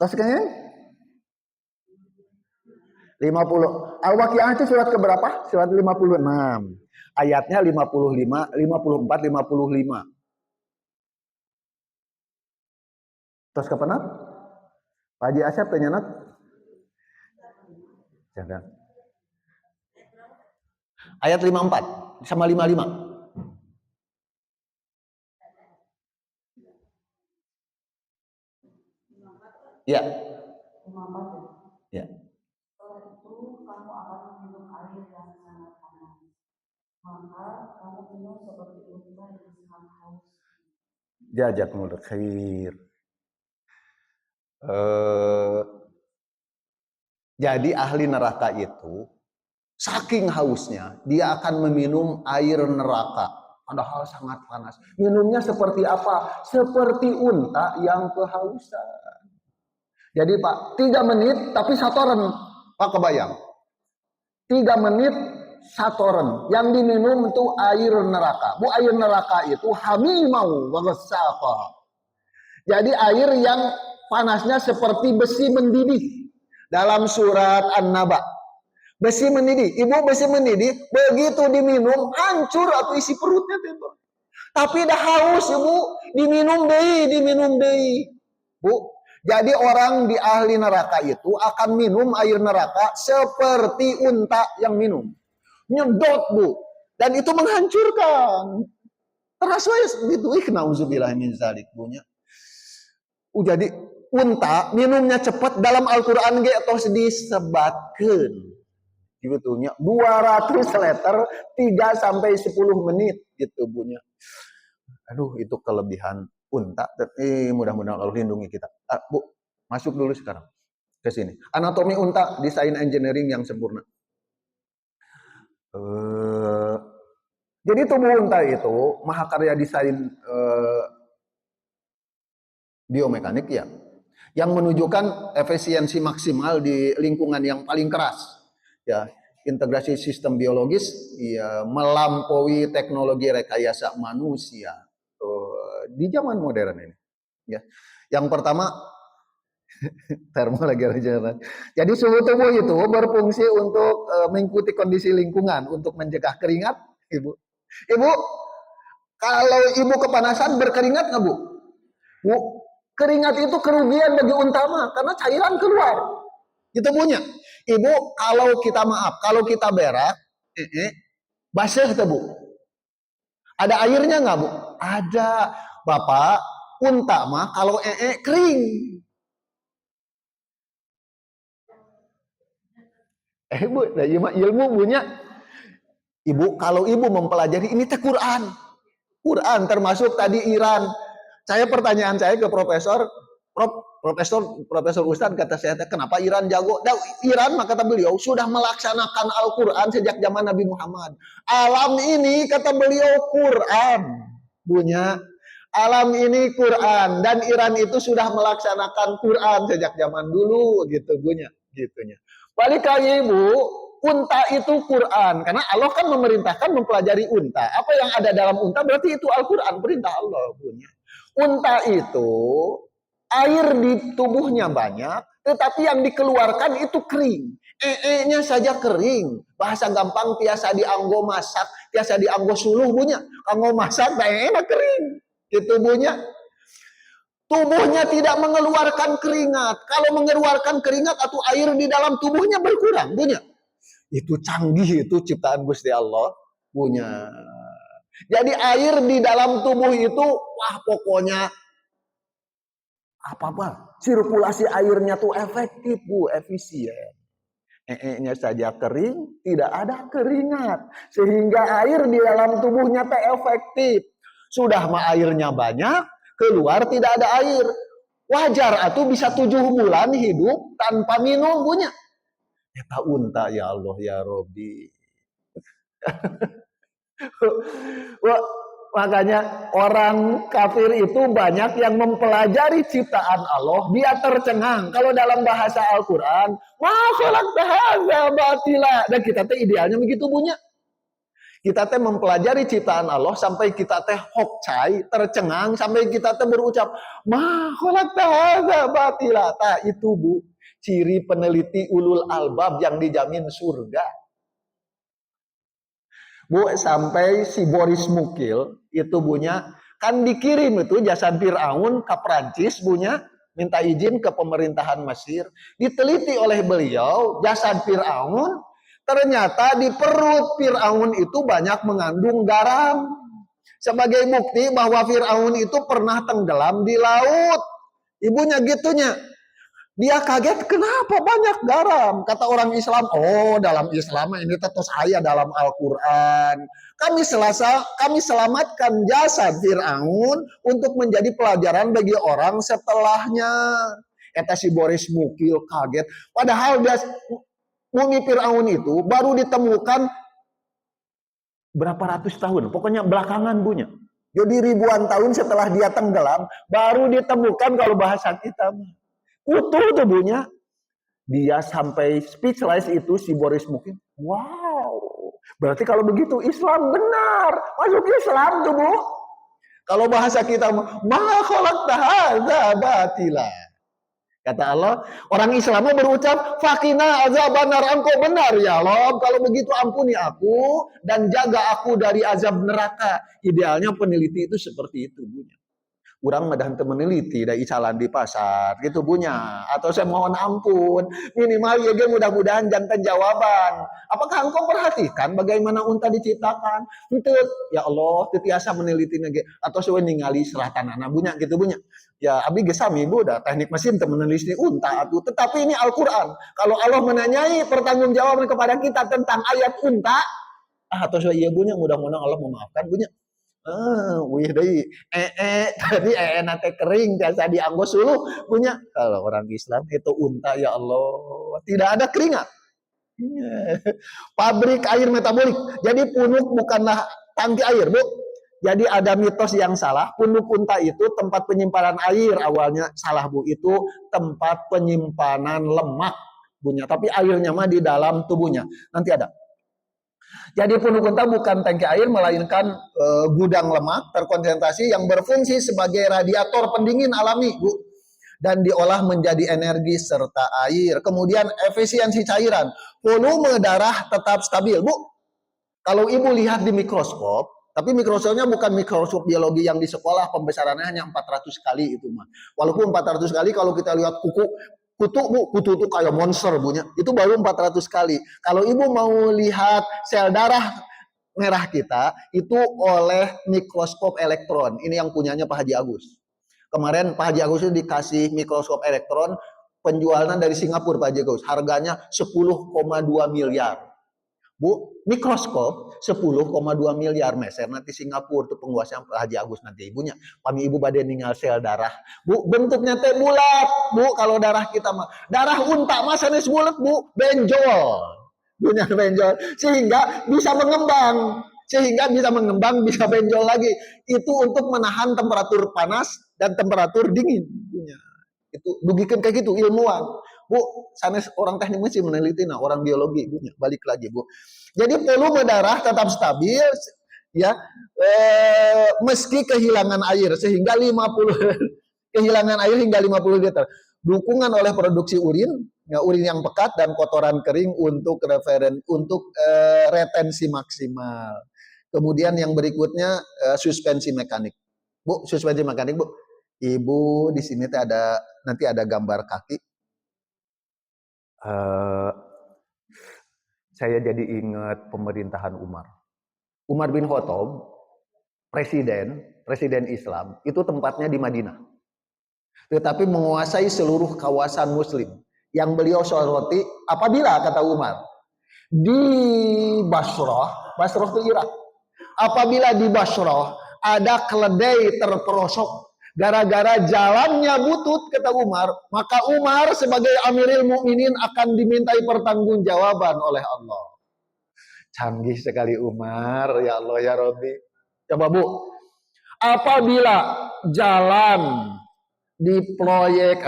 Terus kayaknya 50. Al-Waqiah itu surat keberapa? Surat 56. Ayatnya 55, 54, 55. Terus kapan? Pak Haji Asyaf tanya nak? Jangan. Ayat 54 sama 55. Ya. Ya. Setelah itu kamu akan minum air yang sangat panas. Maka kamu minum seperti unta yang sangat haus. Jazakumullah khair. Jadi ahli neraka itu saking hausnya dia akan meminum air neraka. Padahal sangat panas. Minumnya seperti apa? Seperti unta yang kehausan. Jadi Pak, 3 menit tapi satoren. Pak kebayang. 3 menit satoren. Yang diminum itu air neraka. Bu, air neraka itu hamimau wa ghassaqa. Jadi air yang panasnya seperti besi mendidih. Dalam surat An-Naba. Besi mendidih. Ibu, besi mendidih begitu diminum hancur atau isi perutnya itu. Tapi dah haus Ibu, diminum deui. Bu, jadi orang di ahli neraka itu akan minum air neraka seperti unta yang minum. Nyedot Bu. Dan itu menghancurkan. Terasa ya gitu. Nauzubillah min zalik punya. Jadi unta minumnya cepat dalam Al-Qur'an ge tos disebatkeun. Gitu 200 liter 3 sampai 10 menit gitu punya. Aduh, itu kelebihan unta. Mudah-mudahan Allah lindungi kita. Bu, masuk dulu sekarang ke sini. Anatomi unta, desain engineering yang sempurna. Jadi tubuh unta itu mahakarya desain biomekanik ya, yang menunjukkan efisiensi maksimal di lingkungan yang paling keras. Ya, integrasi sistem biologis ya, melampaui teknologi rekayasa manusia di zaman modern ini. Ya, yang pertama Termoregulasi. Jadi suhu tubuh itu berfungsi untuk mengikuti kondisi lingkungan, untuk mencegah keringat, Ibu. Ibu, kalau Ibu kepanasan berkeringat nggak, Bu? Bu, keringat itu kerugian bagi unta mah karena cairan keluar. Itu punya. Ibu, kalau kita berak, basah tuh, Bu. Ada airnya nggak, Bu? Ada. Bapak, unta mah kalau kering. Bu, nah, ilmu punya. Ibu, kalau Ibu mempelajari ini teh Quran. Quran termasuk tadi Iran. Pertanyaan saya ke profesor, Profesor Ustadz kata saya, kenapa Iran jago? Nah, Iran, maka kata beliau, sudah melaksanakan Al-Quran sejak zaman Nabi Muhammad. Alam ini, kata beliau, Quran. Punya alam ini Quran. Dan Iran itu sudah melaksanakan Quran sejak zaman dulu. Gitu, punya. Gitunya. Balik lagi, Bu. Unta itu Quran. Karena Allah kan memerintahkan mempelajari unta. Apa yang ada dalam unta berarti itu Al-Quran. Perintah Allah, punya. Unta itu air di tubuhnya banyak, tetapi yang dikeluarkan itu kering. Nya saja kering. Bahasa gampang tiasa dianggo masak, tiasa dianggo suluh punya. Anggo masak, enak kering. Itu punya. Tubuhnya tidak mengeluarkan keringat. Kalau mengeluarkan keringat atau air di dalam tubuhnya berkurang punya. Itu canggih, itu ciptaan Gusti Allah punya. Jadi air di dalam tubuh itu, wah pokoknya apa-apa, sirkulasi airnya tuh efektif, Bu, efisien. Nya saja kering, tidak ada keringat. Sehingga air di dalam tubuhnya teh efektif. Sudah mah airnya banyak, keluar tidak ada air. Wajar atuh bisa 7 bulan hidup tanpa minum punya. Eta unta ya Allah ya Robbi. Makanya orang kafir itu banyak yang mempelajari ciptaan Allah, dia tercengang. Kalau dalam bahasa Al-Quran, ma khalaqta hadza batila. Dan kita teh idealnya begitu punya. Kita teh mempelajari ciptaan Allah sampai kita teh hokcai, tercengang, sampai kita teh berucap, ma khalaqta hadza batila. Nah itu, Bu, ciri peneliti ulul albab yang dijamin surga. Bu, sampai si Boris Mukil itu punya, kan dikirim itu jasad Fir'aun ke Prancis punya, minta izin ke pemerintahan Mesir. Diteliti oleh beliau, jasad Fir'aun, ternyata di perut Fir'aun itu banyak mengandung garam. Sebagai bukti bahwa Fir'aun itu pernah tenggelam di laut. Ibunya gitunya. Dia kaget, kenapa banyak garam? Kata orang Islam, oh dalam Islam ini terus saya dalam Al-Quran. Kami selamatkan jasad Fir'aun untuk menjadi pelajaran bagi orang setelahnya. Kata si Boris Mukil kaget. Padahal mumi Fir'aun itu baru ditemukan berapa ratus tahun. Pokoknya belakangan punya. Jadi ribuan tahun setelah dia tenggelam, baru ditemukan kalau bahasa kita. Utuh tubuhnya. Dia sampai speechless itu si Boris Mukil. Wow. Berarti kalau begitu Islam benar. Masuk Islam tuh, Bu. Kalau bahasa kita, ma khalaqta hadza batila. Kata Allah, orang Islam berucap, fakina azabannar, engkau benar ya Allah. Kalau begitu ampuni aku dan jaga aku dari azab neraka. Idealnya peneliti itu seperti itu, Bu. Kurang madah meneliti dari jalan di pasar gitu punya, atau saya mohon ampun minimal ya mudah-mudahan jantan jawaban. Apakah engkau perhatikan bagaimana unta diciptakan? Itu ya Allah tetiasa meneliti lagi atau sesuai ningali seratan anak punya gitu punya. Ya abi gesami Bu dah teknik mesin meneliti unta atuh, tetapi ini Al-Qur'an. Kalau Allah menanyai pertanggungjawaban kepada kita tentang ayat unta, atau sesuai iya punya, mudah-mudahan Allah memaafkan punya. Wih deh, tadi nate kering jasa dianggo suluh punya. Kalau orang Islam itu unta ya Allah, tidak ada keringat. Pabrik air metabolik. Jadi punuk bukanlah tangki air, Bu. Jadi ada mitos yang salah. Punuk unta itu tempat penyimpanan air awalnya salah, Bu. Itu tempat penyimpanan lemak punya. Tapi airnya mah di dalam tubuhnya. Nanti ada. Jadi punuk unta bukan tangki air, melainkan gudang lemak terkonsentrasi yang berfungsi sebagai radiator pendingin alami, Bu. dan diolah menjadi energi serta air. Kemudian efisiensi cairan, volume darah tetap stabil. Bu, kalau ibu lihat di mikroskop, tapi mikroskopnya bukan mikroskop biologi yang di sekolah, pembesarannya hanya 400 kali itu mah. Walaupun 400 kali kalau kita lihat kutu bu, kutu itu kayak monster bunya. Itu baru 400 kali. Kalau ibu mau lihat sel darah merah kita itu oleh mikroskop elektron. Ini yang punyanya Pak Haji Agus. Kemarin Pak Haji Agus itu dikasih mikroskop elektron, penjualan dari Singapura Pak Haji Agus. Harganya 10,2 miliar. Bu, mikroskop 10,2 miliar meser nanti Singapura tuh penguasa Pak Haji Agus nanti ibunya. Kami ibu badai ninggal sel darah. Bu, bentuknya teh bulat. Bu, kalau darah kita mah darah unta mah sanes bulat, Bu, benjol. Punya benjol sehingga bisa mengembang. Bisa benjol lagi. Itu untuk menahan temperatur panas dan temperatur dingin. Punya. Itu dugikan kayak gitu ilmuwan. Bu, sanes orang teknik mesin meneliti, nah orang biologi, Bu, balik lagi Bu. Jadi volume darah tetap stabil, ya, meski kehilangan air sehingga 50 kehilangan air hingga 50 liter. Dukungan oleh produksi urin, ya, urin yang pekat dan kotoran kering untuk retensi maksimal. Kemudian yang berikutnya suspensi mekanik. Bu, suspensi mekanik Bu. Ibu di sini ada nanti ada gambar kaki. Saya jadi ingat pemerintahan Umar. Umar bin Khattab, presiden Islam, itu tempatnya di Madinah. Tetapi menguasai seluruh kawasan Muslim. Yang beliau soroti, apabila kata Umar, di Basrah itu Irak. Apabila di Basrah ada keledai terperosok gara-gara jalannya butut, kata Umar, maka Umar sebagai Amirul Mukminin akan dimintai pertanggungjawaban oleh Allah. Canggih sekali Umar, ya Allah ya Rabbi. Coba Bu, apabila jalan di proyek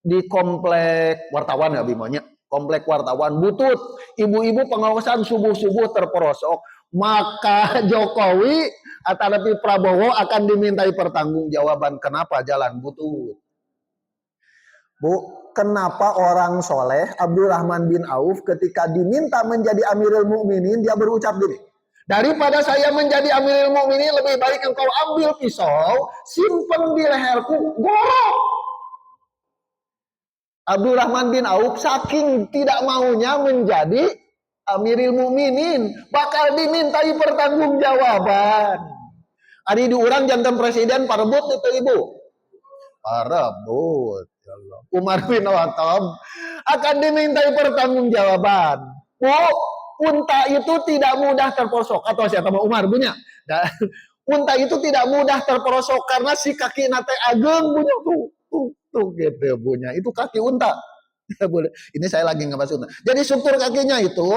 di komplek wartawan ya Bimonya, komplek wartawan butut, ibu-ibu pengawasan subuh-subuh terperosok, maka Jokowi atau Prabowo akan dimintai pertanggungjawaban kenapa jalan butut. Bu, kenapa orang soleh Abdurrahman bin Auf ketika diminta menjadi Amirul Mukminin dia berucap gini, daripada saya menjadi Amirul Mukminin lebih baik engkau ambil pisau simpen di leherku gorok. Abdurrahman bin Auf saking tidak maunya menjadi Amirul Mukminin bakal dimintai pertanggungjawaban. Ari diurang jantan presiden parebut itu ibu. Parebut. Umar bin Khattab akan dimintai pertanggungjawaban. Bu, unta itu tidak mudah terperosok atau siapa Umar punya. Unta itu tidak mudah terperosok karena si kaki nate ageng punya tuh gitu punya. Itu kaki unta. Ini saya lagi ngebahas unta. Jadi struktur kakinya itu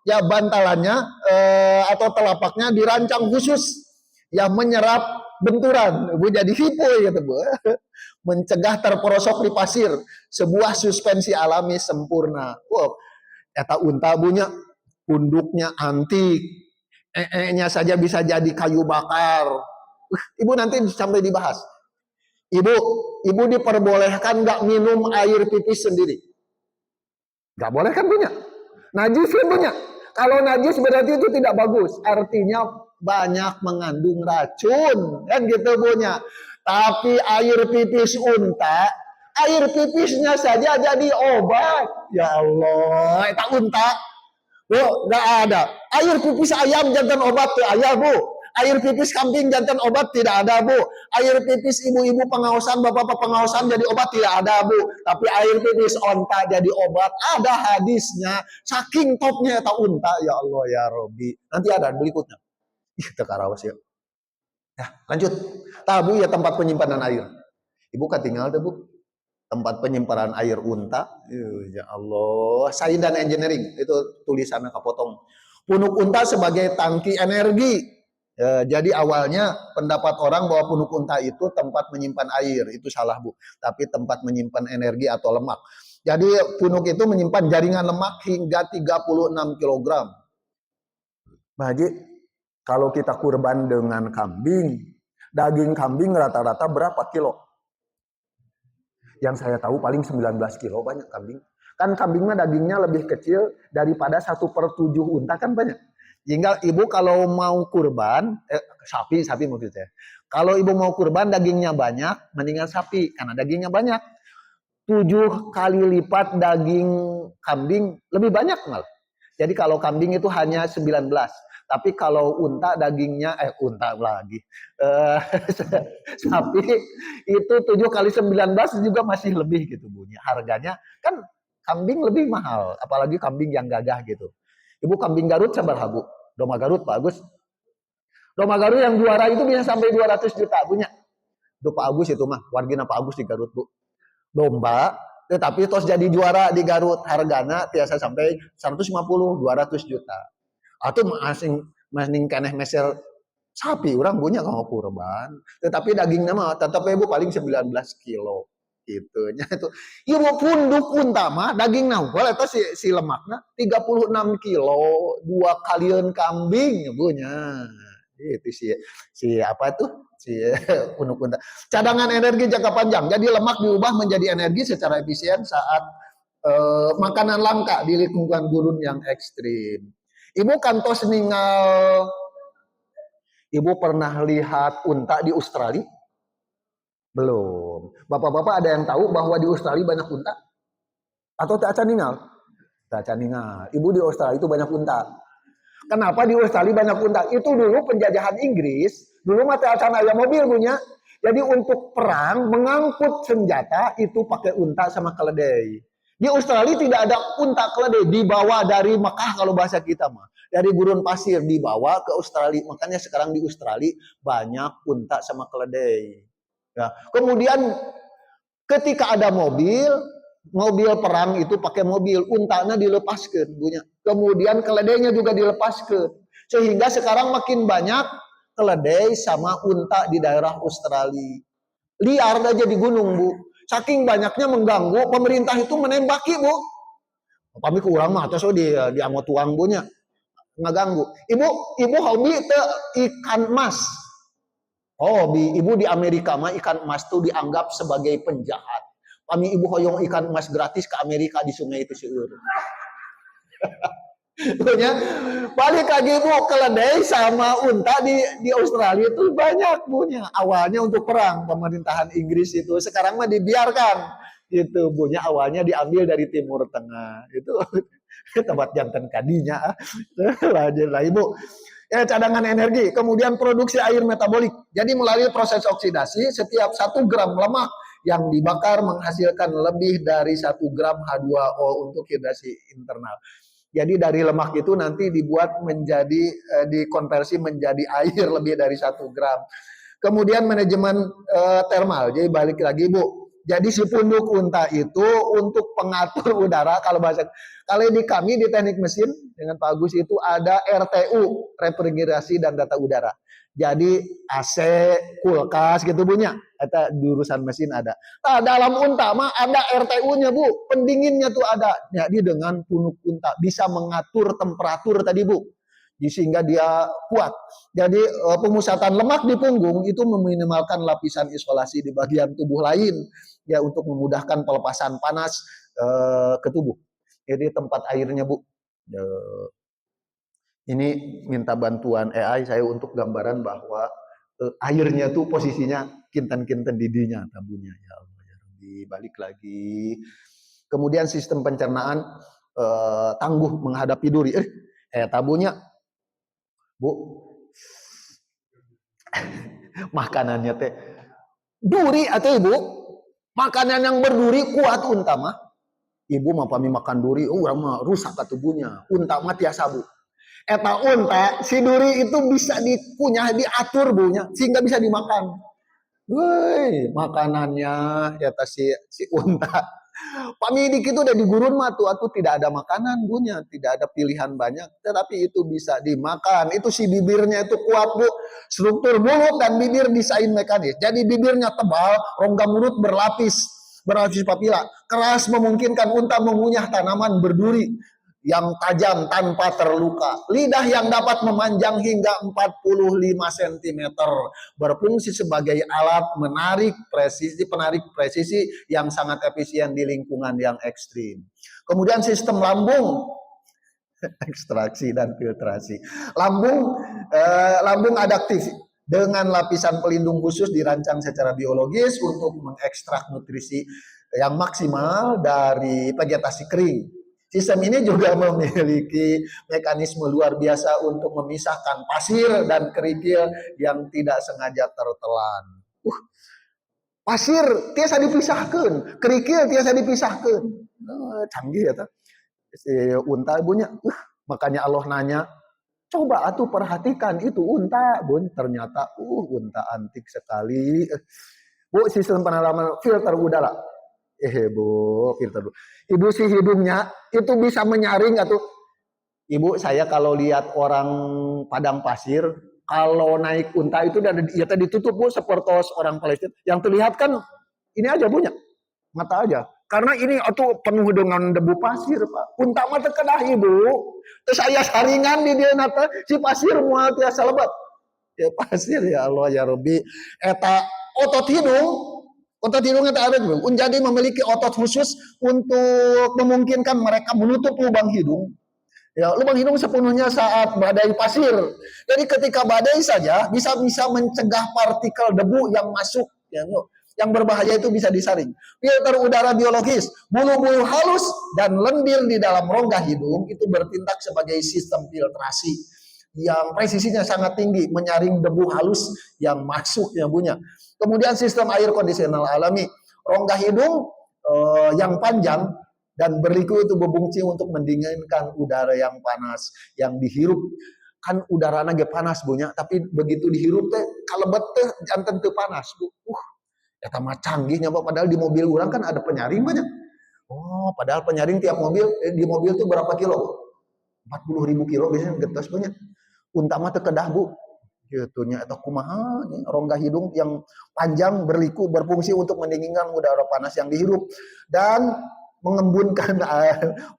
ya bantalannya atau telapaknya dirancang khusus yang menyerap benturan. Bu jadi hipo gitu Bu. Mencegah terperosok di pasir, sebuah suspensi alami sempurna. Wow, eta unta punya punduknya antik, nya saja bisa jadi kayu bakar. Ibu nanti sampai dibahas. Ibu diperbolehkan nggak minum air pipis sendiri? Nggak boleh kan punya? Najis kan punya? Kalau najis berarti itu tidak bagus. Artinya banyak mengandung racun, kan gitu punya. Tapi air pipis unta, air pipisnya saja jadi obat. Ya Allah, itu unta. Bu, nggak ada. Air pipis ayam jantan obat tuh ayah Bu. Air pipis kambing jantan obat tidak ada Bu. Air pipis ibu-ibu pengawasan, bapak-bapak pengawasan jadi obat tidak ada Bu. Tapi air pipis onta jadi obat ada hadisnya. Saking topnya eta unta, ya Allah ya Robbi. Nanti ada berikutnya. Kita karawas ya. Nah, lanjut. Tabu ya tempat penyimpanan air. Ibu kan tinggal tuh Bu. Tempat penyimpanan air unta. Ya Allah. Saidan Engineering itu tulisannya kapotong. Punuk unta sebagai tangki energi. Jadi awalnya pendapat orang bahwa punuk unta itu tempat menyimpan air. Itu salah Bu. Tapi tempat menyimpan energi atau lemak. Jadi punuk itu menyimpan jaringan lemak hingga 36 kg. Pak Haji, kalau kita kurban dengan kambing, daging kambing rata-rata berapa kilo? Yang saya tahu paling 19 kilo banyak kambing. Kan kambing mah dagingnya lebih kecil daripada 1/7 unta kan banyak. Hingga ibu kalau mau kurban, sapi maksud saya. Kalau ibu mau kurban dagingnya banyak, mendingan sapi karena dagingnya banyak. 7 kali lipat daging kambing lebih banyak malah. Jadi kalau kambing itu hanya 19, tapi kalau unta dagingnya unta lagi. Sapi itu 7 kali 19 juga masih lebih gitu bunyi. Harganya kan kambing lebih mahal, apalagi kambing yang gagah gitu. Ibu kambing Garut sabar Bu. Doma Garut Pak Agus. Doma Garut yang juara itu bisa sampai 200 juta punya. Itu Pak Agus itu mah, wargina Pak Agus di Garut Bu. Domba, tetapi terus jadi juara di Garut, hargana tiasa sampai 150 200 juta. Atau masing keneh meser sapi orang punya kalau kurban, tetapi dagingnya mah tetap ibu paling 19 kilo gitu nya itu. Ibu punduk unta mah daging naungkol eta si lemakna 36 kilo, 2 kalian kambing punya. Itu si apa tuh? Si punduk unta. Cadangan energi jangka panjang. Jadi lemak diubah menjadi energi secara efisien saat makanan langka di lingkungan gurun yang ekstrim. Ibu kantos ningal. Ibu pernah lihat unta di Australia? Belum. Bapak-bapak ada yang tahu bahwa di Australia banyak unta? Atau tak acan ningal? Tak acan ningal. Ibu di Australia itu banyak unta. Kenapa di Australia banyak unta? Itu dulu penjajahan Inggris. Dulu mah tak acan aya mobil punya. Jadi untuk perang mengangkut senjata itu pakai unta sama keledai. Di Australia tidak ada unta keledai, dibawa dari Mekah kalau bahasa kita mah. Dari gurun pasir dibawa ke Australia. Makanya sekarang di Australia banyak unta sama keledai. Ya. Kemudian ketika ada mobil perang itu pakai mobil, untanya dilepaskan, punya. Kemudian keledainya juga dilepaskan. Sehingga sekarang makin banyak keledai sama unta di daerah Australia. Liar aja di gunung, Bu. Saking banyaknya mengganggu, pemerintah itu menembaki, Bu. Pami ke urang mah atas di amot tuang bunya. Ngaganggu. Ibu hobi te ikan emas. Hobi ibu di Amerika mah ikan emas tuh dianggap sebagai penjahat. Kami ibu hoyong ikan emas gratis ke Amerika di sungai itu seueur. Punya balik lagi Bu, keledai sama unta di Australia itu banyak punya. Awalnya untuk perang pemerintahan Inggris itu, sekarang mah dibiarkan. Itu punya awalnya diambil dari Timur Tengah. Itu tempat jantan kadinya. Lanjut lah Ibu. Ya, cadangan energi, kemudian produksi air metabolik. Jadi melalui proses oksidasi, setiap 1 gram lemak yang dibakar menghasilkan lebih dari 1 gram H2O untuk hidrasi internal. Jadi dari lemak itu nanti dibuat menjadi dikonversi menjadi air lebih dari 1 gram. Kemudian manajemen termal. Jadi balik lagi Bu. Jadi si punduk unta itu untuk pengatur udara kalau di kami di teknik mesin dengan Pak Agus itu ada RTU, refrigerasi dan tata udara. Jadi AC, kulkas gitu punya. Eta jurusan mesin ada. Nah, dalam unta mah ada RTU-nya Bu, pendinginnya tuh ada. Jadi dengan punduk unta bisa mengatur temperatur tadi Bu. Sehingga dia kuat. Jadi pemusatan lemak di punggung itu meminimalkan lapisan isolasi di bagian tubuh lain ya untuk memudahkan pelepasan panas ke tubuh. Jadi tempat airnya Bu. Ini minta bantuan AI saya untuk gambaran bahwa airnya tuh posisinya kinten-kinten didinya tabunya ya Allah ya Rabbi. Balik lagi. Kemudian sistem pencernaan tangguh menghadapi duri. Tabunya Bu, makanannya teh duri atau Ibu, makanan yang berduri kuat unta mah. Ibu mah pami makan duri, urang mah rusak ka tubuhnya. Unta mah tiasa Bu. Eta unta si duri itu bisa dikunyah, diatur bunya sehingga bisa dimakan. Woi, makanannya eta si unta. Pamidik itu udah di gurun mah tuh tidak ada makanan bunya, tidak ada pilihan banyak, tetapi itu bisa dimakan. Itu si bibirnya itu kuat Bu, struktur mulut dan bibir desain mekanis. Jadi bibirnya tebal, rongga mulut berlapis papila, keras memungkinkan unta mengunyah tanaman berduri. yang tajam tanpa terluka, lidah yang dapat memanjang hingga 45 cm, berfungsi sebagai alat penarik presisi yang sangat efisien di lingkungan yang ekstrim. Kemudian sistem lambung, ekstraksi dan filtrasi. Lambung adaptif dengan lapisan pelindung khusus dirancang secara biologis untuk mengekstrak nutrisi yang maksimal dari vegetasi kering. Sistem ini juga memiliki mekanisme luar biasa untuk memisahkan pasir dan kerikil yang tidak sengaja tertelan. Pasir tiasa dipisahkan, kerikil tiasa dipisahkan. Canggih ya, si unta ibunya. Makanya Allah nanya, coba atuh perhatikan itu unta, bun. Ternyata unta antik sekali. Bu, sistem penanaman filter udara. Bu, filter. Ibu si hidungnya itu bisa menyaring atau ibu saya kalau lihat orang padang pasir, kalau naik unta itu ya tadi ditutup bu seperti orang Palestina. Yang terlihat kan ini aja punya mata aja. Karena ini atau penuh dengan debu pasir, Pak. Unta mah terkedah ibu. Terus saya saringan di dia nata si pasir mual tiasa lebat. Ya pasir ya Allah ya Rabbi. Eta otot hidungnya tak ada. Jadi memiliki otot khusus untuk memungkinkan mereka menutup lubang hidung. Ya, lubang hidung sepenuhnya saat badai pasir. Jadi ketika badai saja bisa mencegah partikel debu yang masuk. Ya, yang berbahaya itu bisa disaring. Filter udara biologis, bulu-bulu halus dan lendir di dalam rongga hidung itu bertindak sebagai sistem filtrasi yang presisinya sangat tinggi, menyaring debu halus yang masuk yang punya. Kemudian sistem air kondisional alami, rongga hidung yang panjang dan berliku itu berfungsi untuk mendinginkan udara yang panas yang dihirup. Kan udara ge panas bunya, tapi begitu dihirup teh kalebet teh janten teu panas bu. Eta mah canggihnya Pak, padahal di mobil orang kan ada penyaring banyak. Oh, padahal penyaring tiap mobil di mobil tuh berapa kilo? 40.000 kilo biasanya getas banyak. Unta mah teu kedah bu. Gitunya eta kumaha rongga hidung yang panjang berliku berfungsi untuk mendinginkan udara panas yang dihirup dan mengembunkan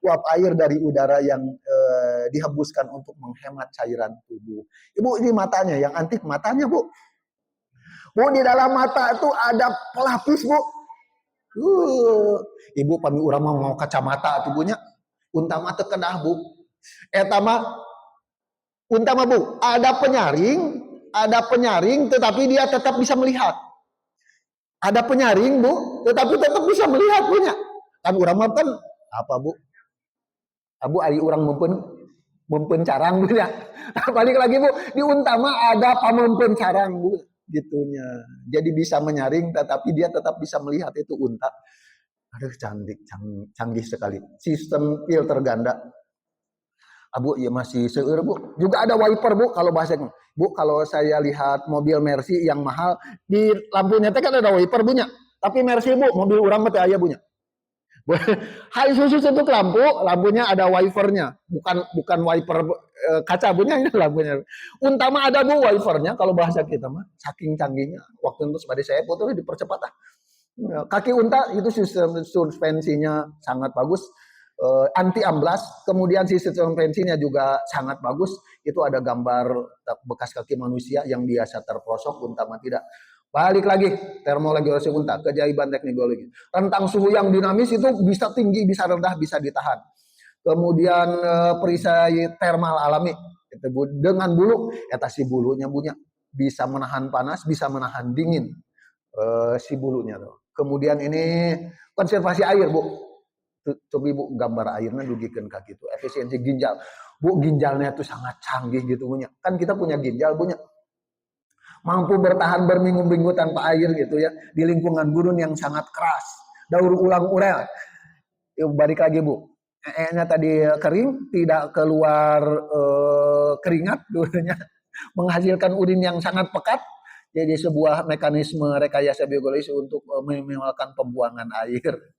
uap air dari udara yang dihembuskan untuk menghemat cairan tubuh. Ibu ini matanya yang antik matanya bu. Bu di dalam mata itu ada pelapis bu. Ibu pami urang mau kacamata tuh punya. Unta mah teu kedah bu. Eta mah unta mah bu, ada penyaring tetapi dia tetap bisa melihat. Ada penyaring bu, tetapi tetap bisa melihat punya. Kan urang mah kan apa bu? Abu ari urang meupeun carang bu ya. Balik lagi bu, di unta mah ada pameupeun carang bu, gitunya. Jadi bisa menyaring tetapi dia tetap bisa melihat itu unta. Aduh canggih sekali. Sistem filter ganda. Abu ya masih seueur bu. Juga ada wiper bu kalau bahasanya. Bu kalau saya lihat mobil Mercy yang mahal di lampunya teh kan ada wiper punya. Tapi Mercy bu mobil urang mah teh aya punya. Hal khusus untuk lampunya ada wipernya. Bukan wiper kaca punya ini lampunya. Unta mah ada bu wipernya kalau bahasa kita mah. Saking canggihnya. Waktu itu seperti saya foto dipercepat ah. Kaki unta itu sistem suspensinya sangat bagus. Anti amblas, kemudian sistem suspensinya juga sangat bagus. Itu ada gambar bekas kaki manusia yang biasa terprosok, unta mah tidak. Balik lagi termoregulasi unta, keajaiban teknik biologi. Rentang suhu yang dinamis itu bisa tinggi, bisa rendah, bisa ditahan. Kemudian perisai termal alami itu dengan bulu, eta si bulunya punya bisa menahan panas, bisa menahan dingin si bulunya tuh. Kemudian ini konservasi air bu. Coba ibu gambar airnya dugikan kaki itu efisiensi ginjal bu, ginjalnya itu sangat canggih gitu punya. Kan kita punya ginjal punya mampu bertahan berminggu-minggu tanpa air gitu ya di lingkungan gurun yang sangat keras, daur ulang urea. Balik lagi bu, nya tadi kering tidak keluar keringat dulunya menghasilkan urin yang sangat pekat. Jadi sebuah mekanisme rekayasa biologis untuk meminimalkan pembuangan air.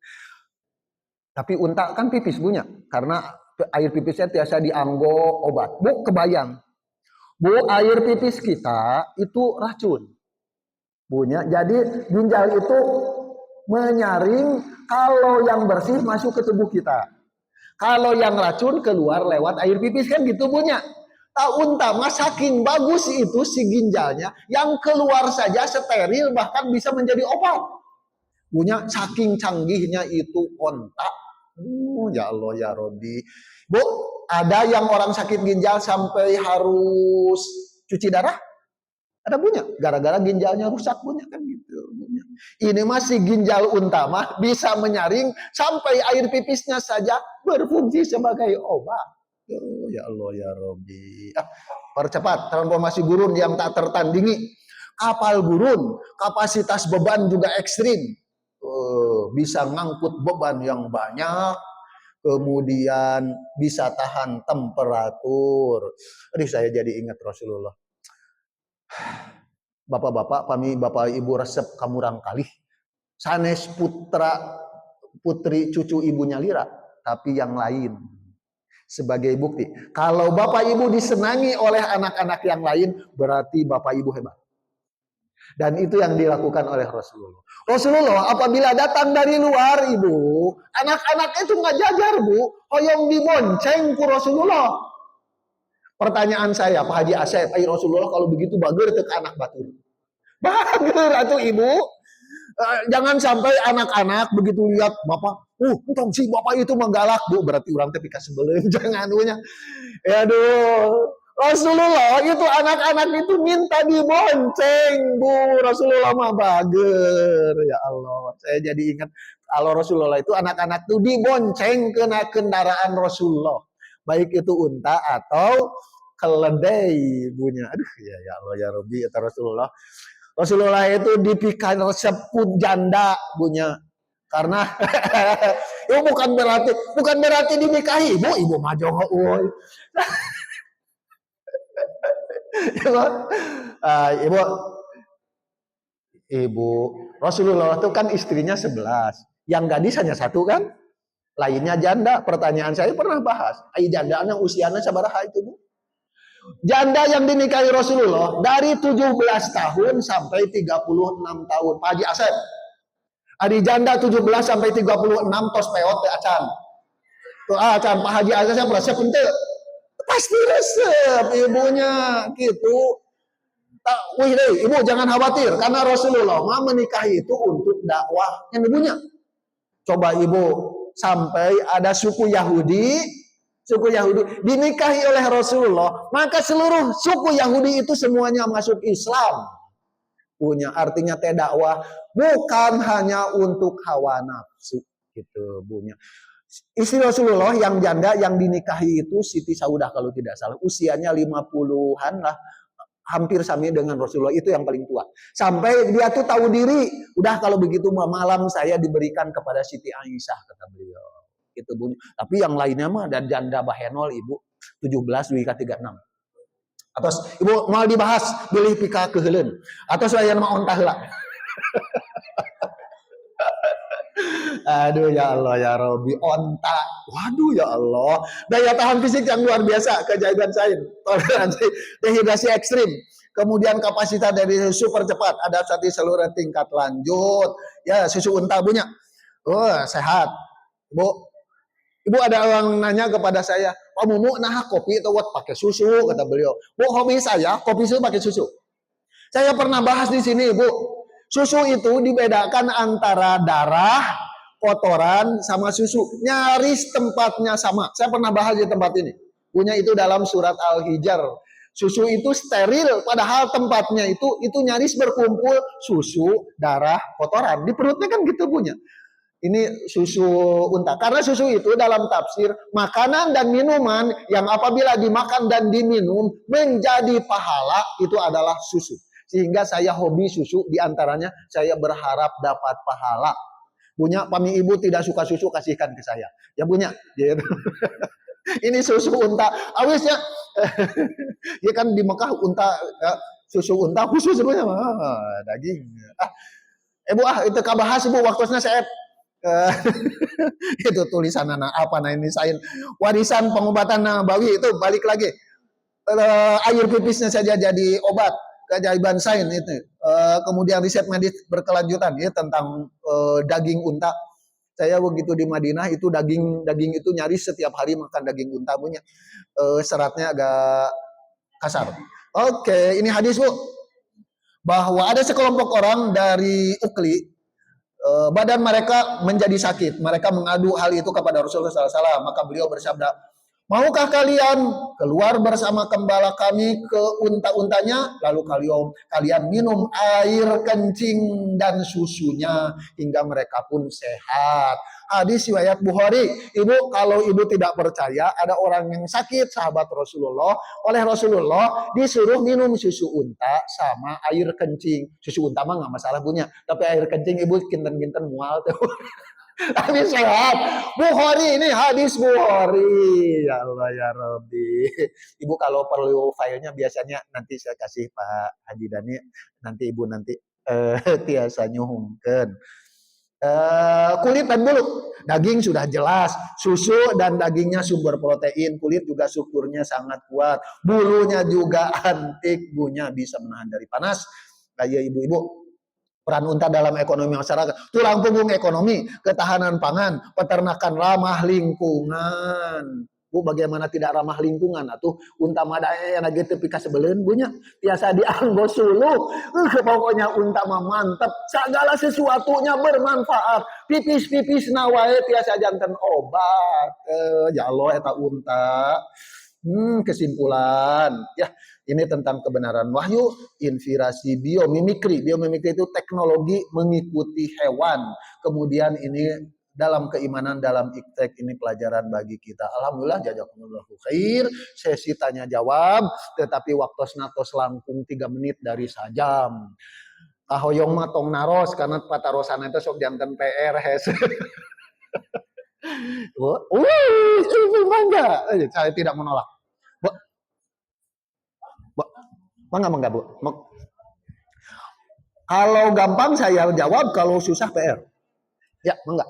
Tapi unta kan pipis punya, karena air pipisnya biasa dianggo obat. Bu kebayang, bu air pipis kita itu racun, punya. Jadi ginjal itu menyaring kalau yang bersih masuk ke tubuh kita. Kalau yang racun keluar lewat air pipis kan gitu punya. Unta mah saking bagus itu si ginjalnya, yang keluar saja steril bahkan bisa menjadi obat. Punya saking canggihnya itu onta. Ya Allah ya Robi. Bu, ada yang orang sakit ginjal sampai harus cuci darah? Ada punya, gara-gara ginjalnya rusak punya kan gitu. Punya. Ini masih ginjal unta mah bisa menyaring sampai air pipisnya saja berfungsi sebagai obat. Ya Allah ya Robi. Percepat transformasi gurun yang tak tertandingi. Kapal gurun, kapasitas beban juga ekstrim. Bisa ngangkut beban yang banyak, kemudian bisa tahan temperatur. Aduh, saya jadi ingat Rasulullah. Bapak-bapak, pami bapak ibu resep kamurang kalih. Sanes putra putri cucu ibunya lira, tapi yang lain. Sebagai bukti, kalau bapak ibu disenangi oleh anak-anak yang lain, berarti bapak ibu hebat. Dan itu yang dilakukan oleh Rasulullah. Rasulullah apabila datang dari luar ibu, anak-anak itu nggak jajar bu, hoyong dibonceng ku Rasulullah. Pertanyaan saya, Pak Haji Asep, Rasulullah kalau begitu bager ke anak batu. Bager atau ibu. Jangan sampai anak-anak begitu lihat bapak, entong si bapak itu menggalak bu, berarti orang teh pika sebelum jangan punya. Aduh, Rasulullah itu anak-anak itu minta dibonceng bu, Rasulullah mah bager. Ya Allah, saya jadi ingat kalau Rasulullah itu anak-anak itu dibonceng kena kendaraan Rasulullah, baik itu unta atau keledai punya. Aduh ya Allah ya Rabbi ya Rasulullah. Rasulullah itu dipikan resep janda punya. Karena itu bukan berarti dinikahi ibu mah euy. Ibu Rasulullah itu kan istrinya 11, yang gadis hanya satu kan, lainnya janda. Pertanyaan saya pernah bahas, janda yang usianya sabaraha itu bu? Janda yang dinikahi Rasulullah dari 17 tahun sampai 36 tahun. Pak Haji Asep, adi janda 17 sampai 36 tos peot teh acan. Tuh acan Pak Haji Asep resep henteu. Pasti resep ibunya gitu. Wih deh, ibu jangan khawatir karena Rasulullah mah menikahi itu untuk dakwah yang ibunya. Coba ibu sampai ada suku Yahudi dinikahi oleh Rasulullah, maka seluruh suku Yahudi itu semuanya masuk Islam. Punya artinya teh dakwah bukan hanya untuk hawa nafsu gitu punya. Istri Rasulullah yang janda yang dinikahi itu Siti Saudah kalau tidak salah, usianya 50-an lah, hampir sama dengan Rasulullah, itu yang paling tua. Sampai dia tuh tahu diri, udah kalau begitu malam saya diberikan kepada Siti Aisyah kata beliau. Itu bunyi. Tapi yang lainnya mah ada janda bahenol ibu 17 duika 36. Atau ibu mau dibahas pilih pika keheuleuh atau saya mah onta heula. Aduh ya Allah ya Robi, onta. Waduh ya Allah, daya tahan fisik yang luar biasa, keajaiban sains, toleransi dehidrasi ekstrim, kemudian kapasitas dari super cepat, adaptasi seluruh tingkat lanjut. Ya susu unta punya. Sehat. Ibu ada orang nanya kepada saya, Pak Mumu nah kopi itu buat pakai susu kata beliau. Bu, hobi saya kopi susu pakai susu. Saya pernah bahas di sini, Bu. Susu itu dibedakan antara darah, kotoran sama susu. Nyaris tempatnya sama. Saya pernah bahas di tempat ini. Punya itu dalam surat Al-Hijr. Susu itu steril, padahal tempatnya itu nyaris berkumpul susu, darah, kotoran. Di perutnya kan gitu punya. Ini susu unta. Karena susu itu dalam tafsir makanan dan minuman yang apabila dimakan dan diminum menjadi pahala, itu adalah susu. Sehingga saya hobi susu, diantaranya saya berharap dapat pahala. Punya pami ibu tidak suka susu, kasihkan ke saya. Ya punya. Gitu. Ini susu unta. Awisnya, ya kan di Mekah unta, susu unta khusus sebenarnya daging. Bu itu kabahas bu waktunya saya. Itu tulisan anak apa ini sains warisan pengobatan nabawi itu balik lagi air pipisnya saja jadi obat, keajaiban sains itu. Kemudian riset medis berkelanjutan ya tentang daging unta. Saya begitu di Madinah itu daging itu nyaris setiap hari makan daging unta punya. Seratnya agak kasar. Oke, ini hadis Bu. Bahwa ada sekelompok orang dari Ukli, badan mereka menjadi sakit. Mereka mengadu hal itu kepada Rasulullah SAW. Maka beliau bersabda, maukah kalian keluar bersama gembala kami ke unta-untanya, lalu kalian minum air kencing dan susunya hingga mereka pun sehat. Hadis riwayat Bukhari. Ibu, kalau ibu tidak percaya, ada orang yang sakit, sahabat Rasulullah, oleh Rasulullah disuruh minum susu unta sama air kencing. Susu unta mah nggak masalah punya, tapi air kencing ibu kinten-kinten mual tuh. Tapi sehat. Bukhari, ini hadis Bukhari. Ya Allah ya Rabbi. Ibu kalau perlu filenya biasanya nanti saya kasih Pak Haji Dani. Nanti ibu tiasa nyuhungkeun. Kulit dan bulu. Daging sudah jelas. Susu dan dagingnya sumber protein. Kulit juga strukturnya sangat kuat. Bulunya juga antik. Bunya bisa menahan dari panas. Kayak ibu-ibu. Peran unta dalam ekonomi masyarakat, tulang punggung ekonomi, ketahanan pangan, peternakan ramah lingkungan. Bu, bagaimana tidak ramah lingkungan? Atuh unta madaya yang lagi tepi kasebeleun bunya tiasa dianggo suluh. Pokoknya unta mah mantep, segala sesuatunya bermanfaat. Pipis-pipis nawae tiasa janten obat. Ya Allah eta unta. Kesimpulan ya, ini tentang kebenaran wahyu, inspirasi biomimikri. Biomimikri itu teknologi mengikuti hewan. Kemudian ini dalam keimanan, dalam iktek, ini pelajaran bagi kita. Alhamdulillah, jazakumullahu khair. Sesi tanya jawab, tetapi waktu natos langkung 3 menit dari sajam. Kahoyong mah tong naros karena patarosan itu sok janten PR hes. Ini mangga. Saya tidak menolak. Mangga Bu. Kalau gampang saya jawab, kalau susah PR. Ya, mangga.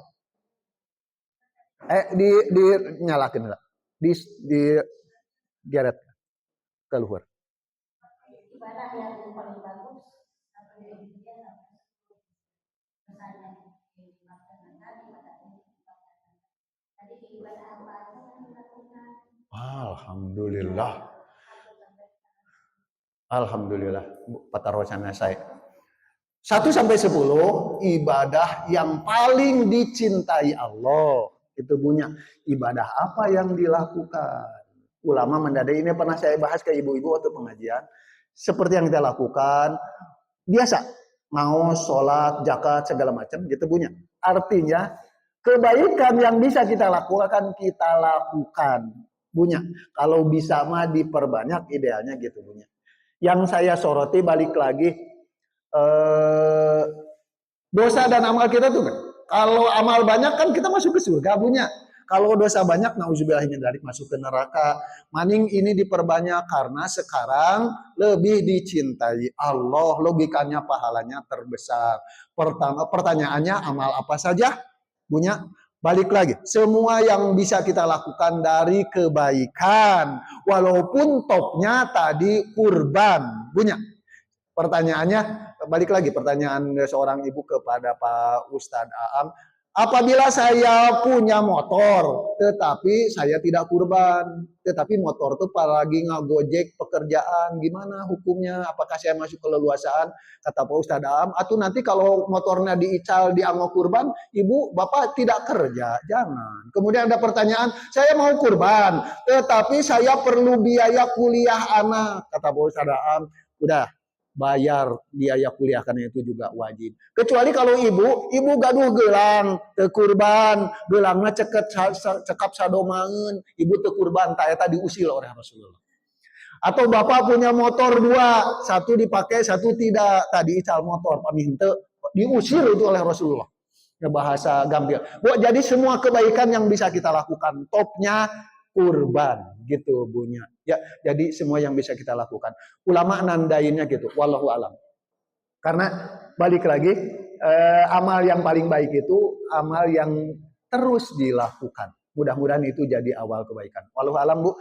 Nyalakin lah. Di geret keluar. Ibadah yang paling bagus atau yang ideal misalnya tadi ibadah apa aja yang dilakukan. Alhamdulillah. Alhamdulillah, patarosannya saya. 1-10 ibadah yang paling dicintai Allah. Itu punya ibadah apa yang dilakukan. Ulama mendadai, ini pernah saya bahas ke ibu-ibu waktu pengajian. Seperti yang kita lakukan, biasa. Mau sholat, zakat, segala macam, gitu punya. Artinya, kebaikan yang bisa kita lakukan, Punya. Kalau bisa mah diperbanyak, idealnya gitu punya. Yang saya soroti balik lagi, dosa dan amal kita tuh kan. Kalau amal banyak kan kita masuk ke surga punya. Kalau dosa banyak, nauzubillahimindzalik, masuk ke neraka. Maning ini diperbanyak karena sekarang lebih dicintai Allah. Logikanya pahalanya terbesar. Pertanyaannya, amal apa saja? Punya. Balik lagi, semua yang bisa kita lakukan dari kebaikan, walaupun topnya tadi kurban, punya. Pertanyaannya, balik lagi pertanyaan seorang ibu kepada Pak Ustadz Aam, apabila saya punya motor, tetapi saya tidak kurban, tetapi motor itu lagi ngagojek pekerjaan, gimana hukumnya? Apakah saya masuk keleluasaan? Kata Pak Ustadz Aam, atau nanti kalau motornya diical, dianggo kurban, ibu, bapak tidak kerja, jangan. Kemudian ada pertanyaan, saya mau kurban, tetapi saya perlu biaya kuliah anak, kata Pak Ustadz Aam, udah. Bayar biaya kuliah karena itu juga wajib. Kecuali kalau ibu gaduh gelang, kurban, gelangnya cekap sadomaeun, ibu kurban, tak eta diusil oleh Rasulullah. Atau bapak punya motor 2, satu dipakai, satu tidak, tadi ical motor, paminte, diusil itu oleh Rasulullah. Ya, bahasa gambir. Jadi semua kebaikan yang bisa kita lakukan, topnya kurban gitu bunya. Ya, jadi semua yang bisa kita lakukan. Ulama nandainnya gitu, wallahu alam. Karena balik lagi, amal yang paling baik itu amal yang terus dilakukan. Mudah-mudahan itu jadi awal kebaikan. Wallahu alam Bu.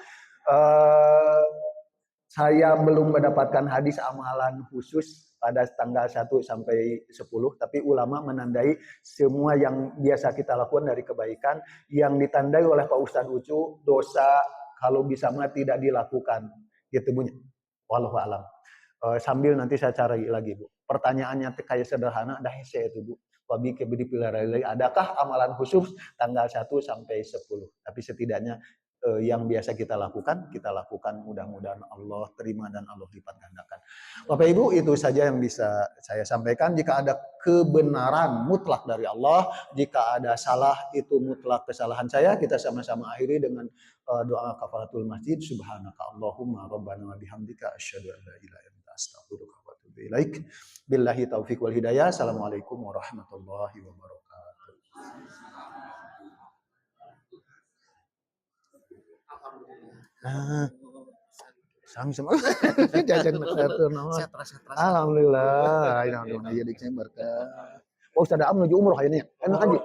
Saya belum mendapatkan hadis amalan khusus pada tanggal 1 sampai 10, tapi ulama menandai semua yang biasa kita lakukan dari kebaikan yang ditandai oleh Pak Ustadz Ucu, dosa kalau bisa mah tidak dilakukan. Gitu Bu. Wallahu alam. Sambil nanti saya cari lagi Bu. Pertanyaannya kayak sederhana, dah hese itu Bu. Wabi kebudi pilaralai, adakah amalan khusus tanggal 1 sampai 10? Tapi setidaknya yang biasa kita lakukan mudah-mudahan Allah terima dan Allah lipat gandakan. Bapak Ibu, itu saja yang bisa saya sampaikan. Jika ada kebenaran mutlak dari Allah, jika ada salah itu mutlak kesalahan saya. Kita sama-sama akhiri dengan doa kafaratul masjid. Subhanaka Allahumma rabbana wa bihamdika asyhadu an la ilaha illa anta astaghfiruka wa atubu ilaik. Billahi taufik wal hidayah. Assalamualaikum warahmatullahi wabarakatuh. Sang sama jajan satu nama. Alhamdulillah, alhamdulillah jadi saya berkah. Oh, Ustaz Am menuju umroh ini. Enak aja.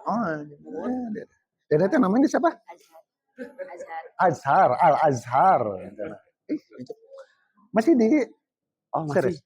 Oh, dan itu namanya siapa? Azhar, Al Azhar. Masih di Oh, masih.